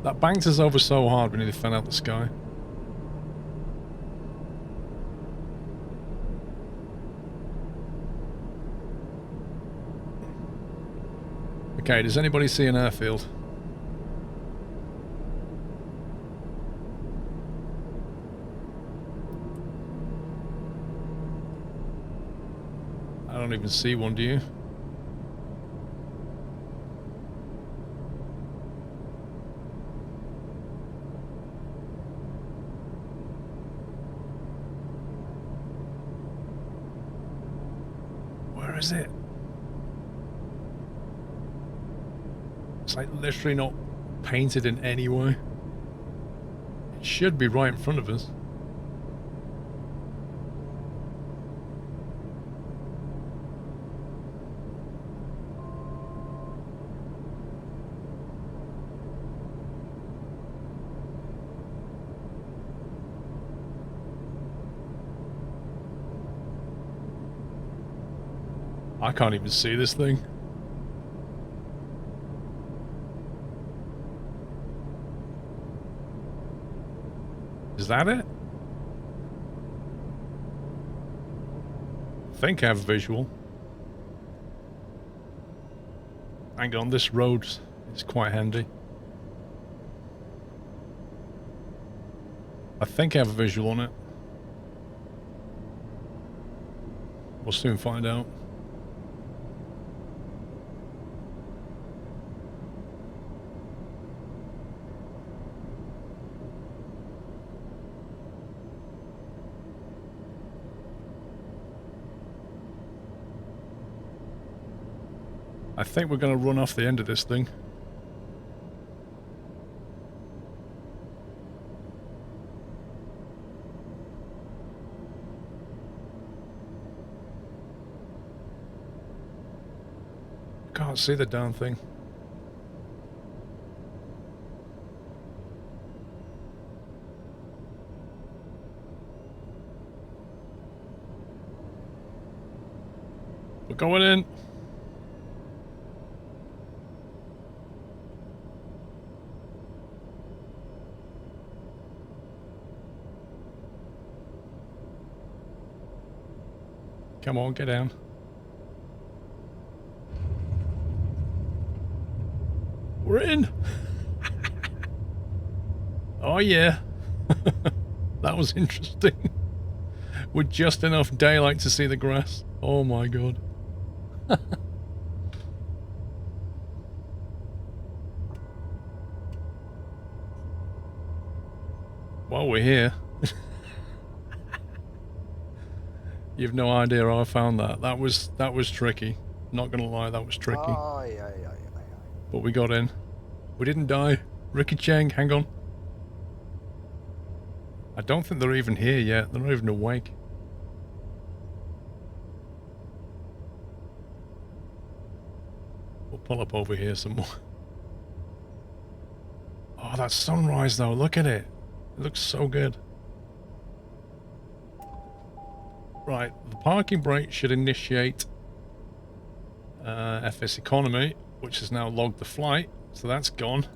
That banked us over so hard we nearly fell out the sky. Okay, does anybody see an airfield? I don't even see one, do you? Where is it? It's like literally not painted in any way. It should be right in front of us. I can't even see this thing. Is that it? I think I have a visual. Hang on, this road is quite handy. I think I have a visual on it. We'll soon find out. I think we're going to run off the end of this thing. Can't see the darn thing. We're going in. Come on, get down. We're in. Oh yeah. That was interesting. With just enough daylight to see the grass. Oh my god. While we're here. You've no idea how I found that. That was tricky. Not gonna lie, that was tricky. But we got in. We didn't die. Ricky Cheng, hang on. I don't think they're even here yet. They're not even awake. We'll pull up over here some more. Oh, that sunrise though. Look at it. It looks so good. Right, the parking brake should initiate FSEconomy, which has now logged the flight, so that's gone.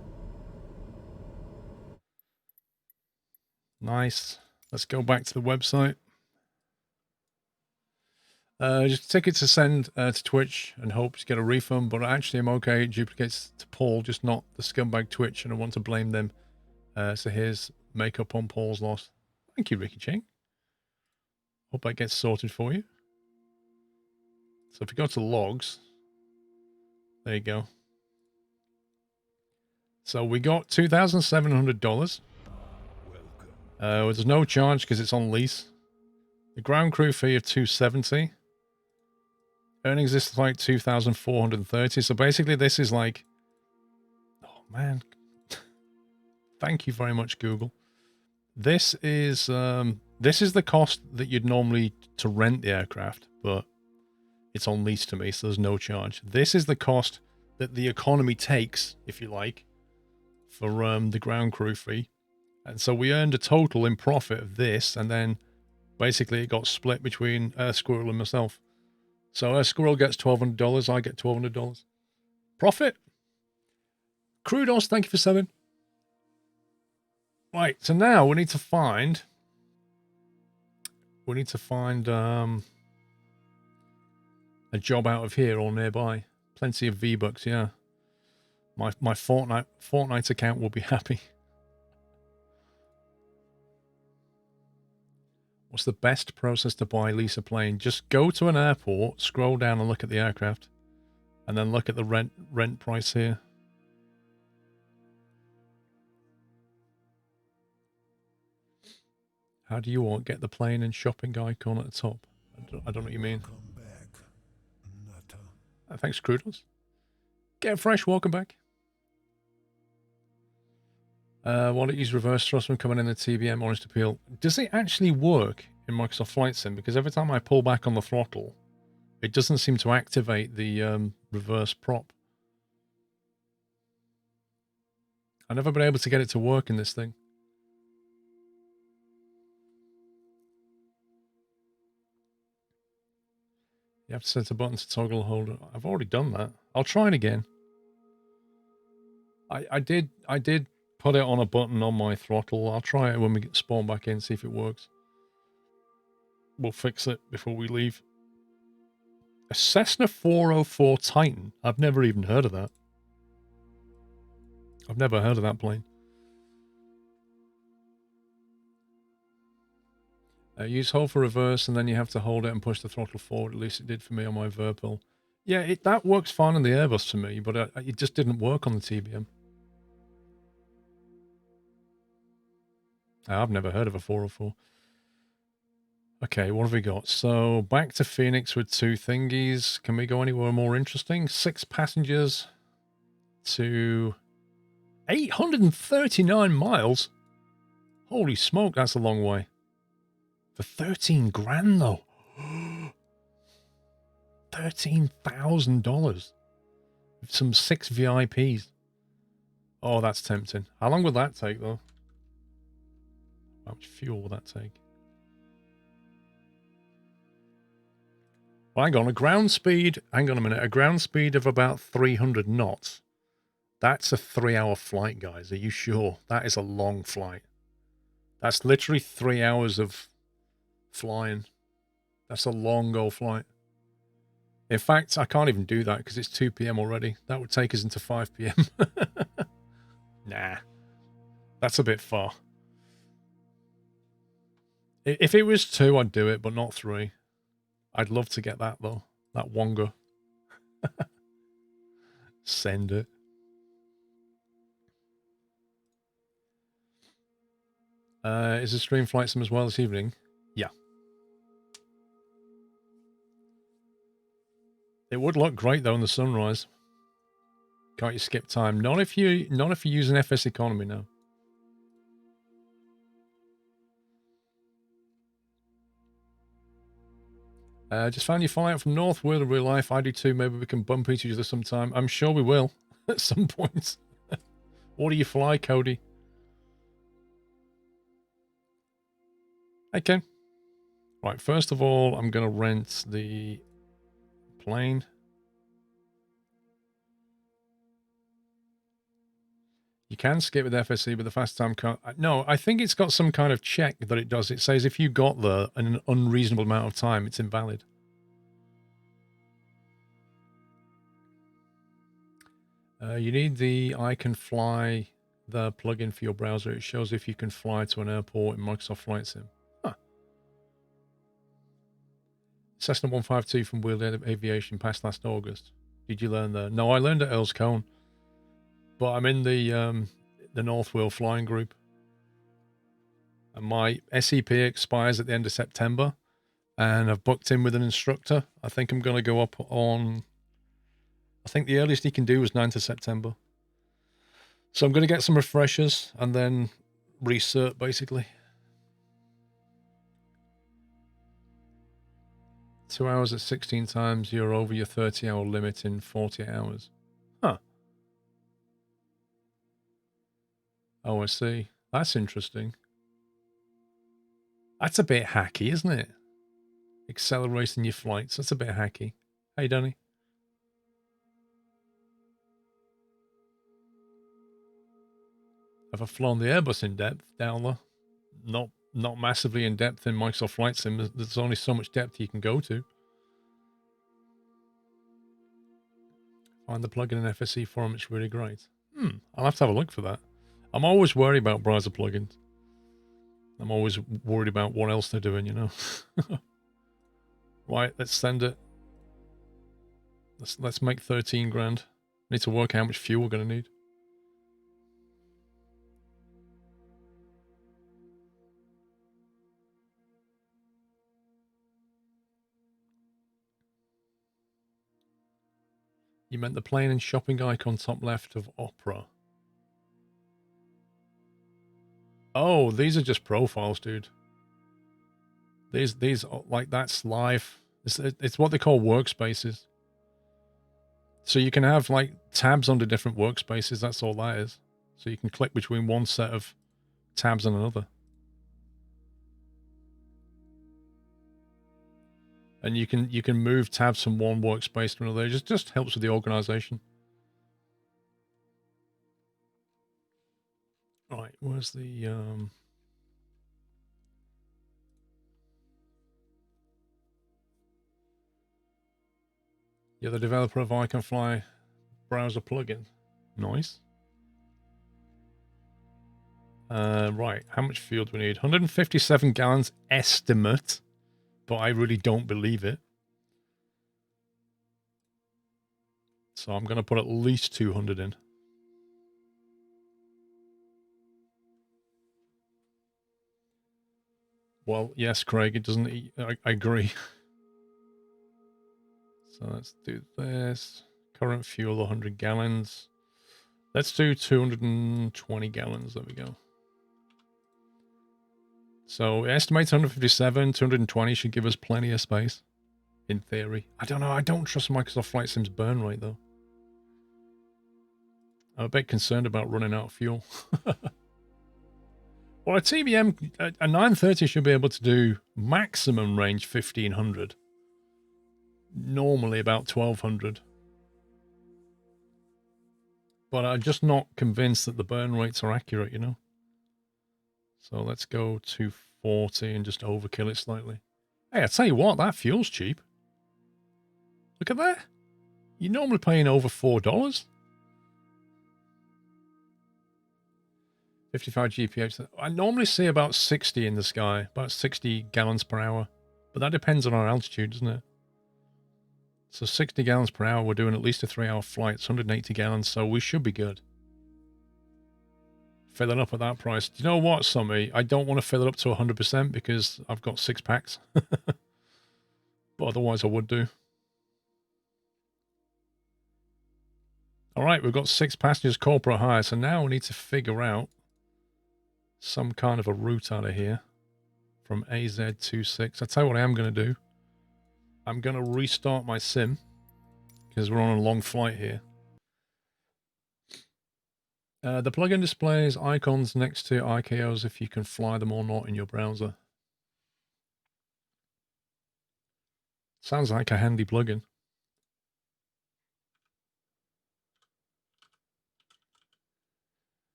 Nice. Let's go back to the website. Just a ticket to send to Twitch and hope to get a refund, but actually I'm okay. It duplicates to Paul, just not the scumbag Twitch, and I want to blame them. So here's makeup on Paul's loss. Thank you, Ricky Cheng. Hope that gets sorted for you. So if we go to logs, there you go. So we got $2,700. There's no charge because it's on lease. The ground crew fee of 270. Earnings this flight 2,430. So basically this is like, oh man, thank you very much, Google. This is the cost that you'd normally to rent the aircraft, but it's on lease to me, so there's no charge. This is the cost that the economy takes, if you like, for the ground crew fee. And so we earned a total in profit of this, and then basically it got split between Squirrel and myself. So Squirrel gets $1,200, I get $1,200. Profit. Crudos, thank you for subbing. Right, so now we need to find a job out of here or nearby. Plenty of V-Bucks, yeah. My Fortnite account will be happy. What's the best process to buy, lease a plane? Just go to an airport, scroll down and look at the aircraft, and then look at the rent price here. How do you want get the plane and shopping icon at the top? I don't know what you mean. Thanks, Crudos. Get fresh, welcome back. While it use reverse thrust when coming in the TBM, honest appeal. Does it actually work in Microsoft Flight Sim? Because every time I pull back on the throttle, it doesn't seem to activate the reverse prop. I've never been able to get it to work in this thing. You have to set a button to toggle holder. I've already done that. I'll try it again. I did put it on a button on my throttle. I'll try it when we get spawned back in, see if it works. We'll fix it before we leave. A Cessna 404 Titan. I've never even heard of that. I've never heard of that plane. Use hold for reverse, and then you have to hold it and push the throttle forward. At least it did for me on my Verpil. Yeah, that works fine on the Airbus for me, but it just didn't work on the TBM. I've never heard of a 404. Okay, what have we got? So back to Phoenix with 2 thingies. Can we go anywhere more interesting? 6 passengers to 839 miles. Holy smoke, that's a long way. For 13 grand though. $13,000. With some 6 VIPs. Oh, that's tempting. How long will that take though? How much fuel will that take? Well, hang on, a ground speed, hang on a minute, a ground speed of about 300 knots. That's a 3-hour flight, guys. Are you sure? That is a long flight. That's literally 3 hours of flying. That's a long old flight. In fact, I can't even do that because it's 2 p.m. already. That would take us into 5 p.m. Nah, that's a bit far. If it was 2, I'd do it, but not 3. I'd love to get that, though. That Wonga. Send it. Is the stream Flight Sim as well this evening? Yeah. It would look great, though, in the sunrise. Can't you skip time? Not if you use an FSEconomy now. Just found you flying out from North World in real life. I do too. Maybe we can bump into each other sometime. I'm sure we will at some point. What do you fly, Cody? Okay. Right, first of all, I'm going to rent the plane. You can skip with FSE, but the fast time can't. No, I think it's got some kind of check that it does. It says if you got there in an unreasonable amount of time, it's invalid. You need the I Can Fly the plugin for your browser. It shows if you can fly to an airport in Microsoft Flight Sim. Huh. Cessna 152 from Wheeled Aviation passed last August. Did you learn there? No, I learned at Earl's Cone. But I'm in the North Wheel flying group. And my SEP expires at the end of September. And I've booked in with an instructor. I think I'm going to go up on, I think the earliest he can do is 9th of September. So I'm going to get some refreshers and then recert, basically. 2 hours at 16 times, you're over your 30-hour limit in 48 hours. Huh. Oh, I see. That's interesting. That's a bit hacky, isn't it? Accelerating your flights. That's a bit hacky. Hey, Danny. Have I flown the Airbus in depth down there? Not massively in depth in Microsoft Flight Sim. There's only so much depth you can go to. Find the plugin in FSE forum. It's really great. I'll have to have a look for that. I'm always worried about browser plugins. I'm always worried about what else they're doing, you know. Right, let's send it. Let's make 13 grand. Need to work out how much fuel we're going to need. You meant the plane and shopping icon top left of Opera. Oh, these are just profiles, dude. These like that's live. It's what they call workspaces. So you can have like tabs under different workspaces. That's all that is. So you can click between one set of tabs and another. And you can move tabs from one workspace to another. It just helps with the organization. Right, where's the you're the developer of Iconfly browser plugin. Nice. Right, how much fuel do we need? 157 gallons estimate, but I really don't believe it. So I'm going to put at least 200 in. Well, yes, Craig, it doesn't eat. I agree. So let's do this. Current fuel, 100 gallons. Let's do 220 gallons. There we go. So estimates 157, 220 should give us plenty of space. In theory. I don't know. I don't trust Microsoft Flight Sim's burn rate, though. I'm a bit concerned about running out of fuel. Well, a TBM, a 930 should be able to do maximum range 1500. Normally about 1200. But I'm just not convinced that the burn rates are accurate, you know? So let's go 240 and just overkill it slightly. Hey, I tell you what, that fuel's cheap. Look at that. You're normally paying over $4. 55 GPH. I normally see about 60 in the sky, about 60 gallons per hour. But that depends on our altitude, doesn't it? So 60 gallons per hour, we're doing at least a 3-hour flight. It's 180 gallons, so we should be good. Fill it up at that price. Do you know what, Summy? I don't want to fill it up to 100% because I've got 6 packs. But otherwise I would do. All right, we've got 6 passengers corporate hire. So now we need to figure out some kind of a route out of here from AZ26. I'll tell you what I am going to do. I'm going to restart my sim because we're on a long flight here. The plugin displays icons next to IKOs if you can fly them or not in your browser. Sounds like a handy plugin.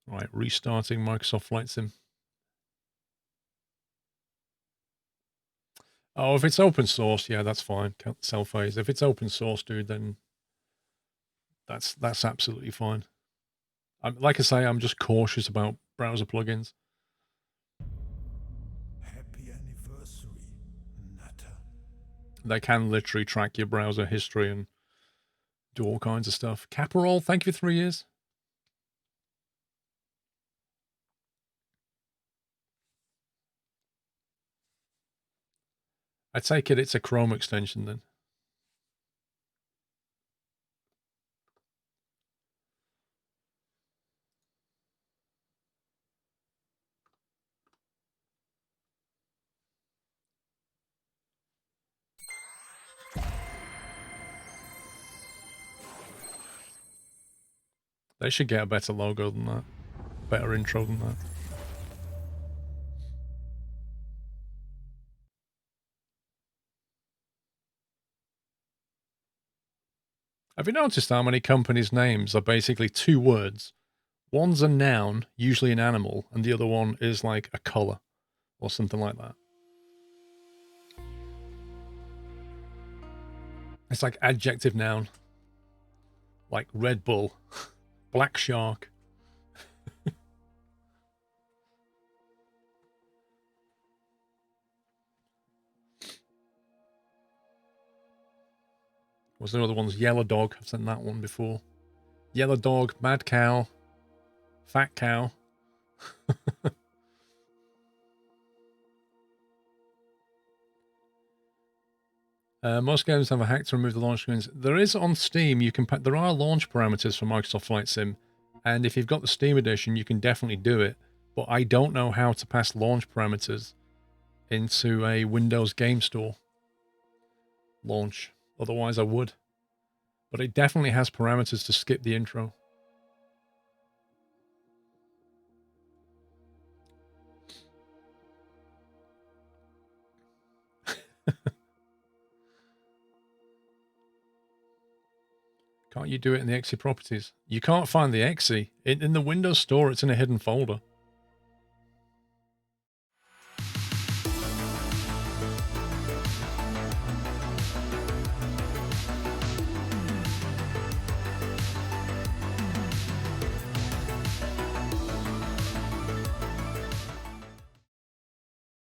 Right, restarting Microsoft Flight Sim. Oh, if it's open source, yeah, that's fine. Can't self-phase. If it's open source, dude, then that's absolutely fine. Like I say, I'm just cautious about browser plugins. Happy anniversary, Nutter. They can literally track your browser history and do all kinds of stuff. Caparol, thank you for 3 years. I take it it's a Chrome extension then. They should get a better logo than that. Better intro than that. Have you noticed how many companies' names are basically 2 words? One's a noun, usually an animal, and the other one is like a color or something like that. It's like adjective noun. Like Red Bull, Black Shark. Was there other ones? Yellow Dog. I've sent that one before. Yellow Dog, Mad Cow, Fat Cow. Most games have a hack to remove the launch screens. There is on Steam. You can. There are launch parameters for Microsoft Flight Sim, and if you've got the Steam edition, you can definitely do it. But I don't know how to pass launch parameters into a Windows Game Store launch. Otherwise, I would. But it definitely has parameters to skip the intro. Can't you do it in the exe properties? You can't find the exe. In the Windows Store, it's in a hidden folder.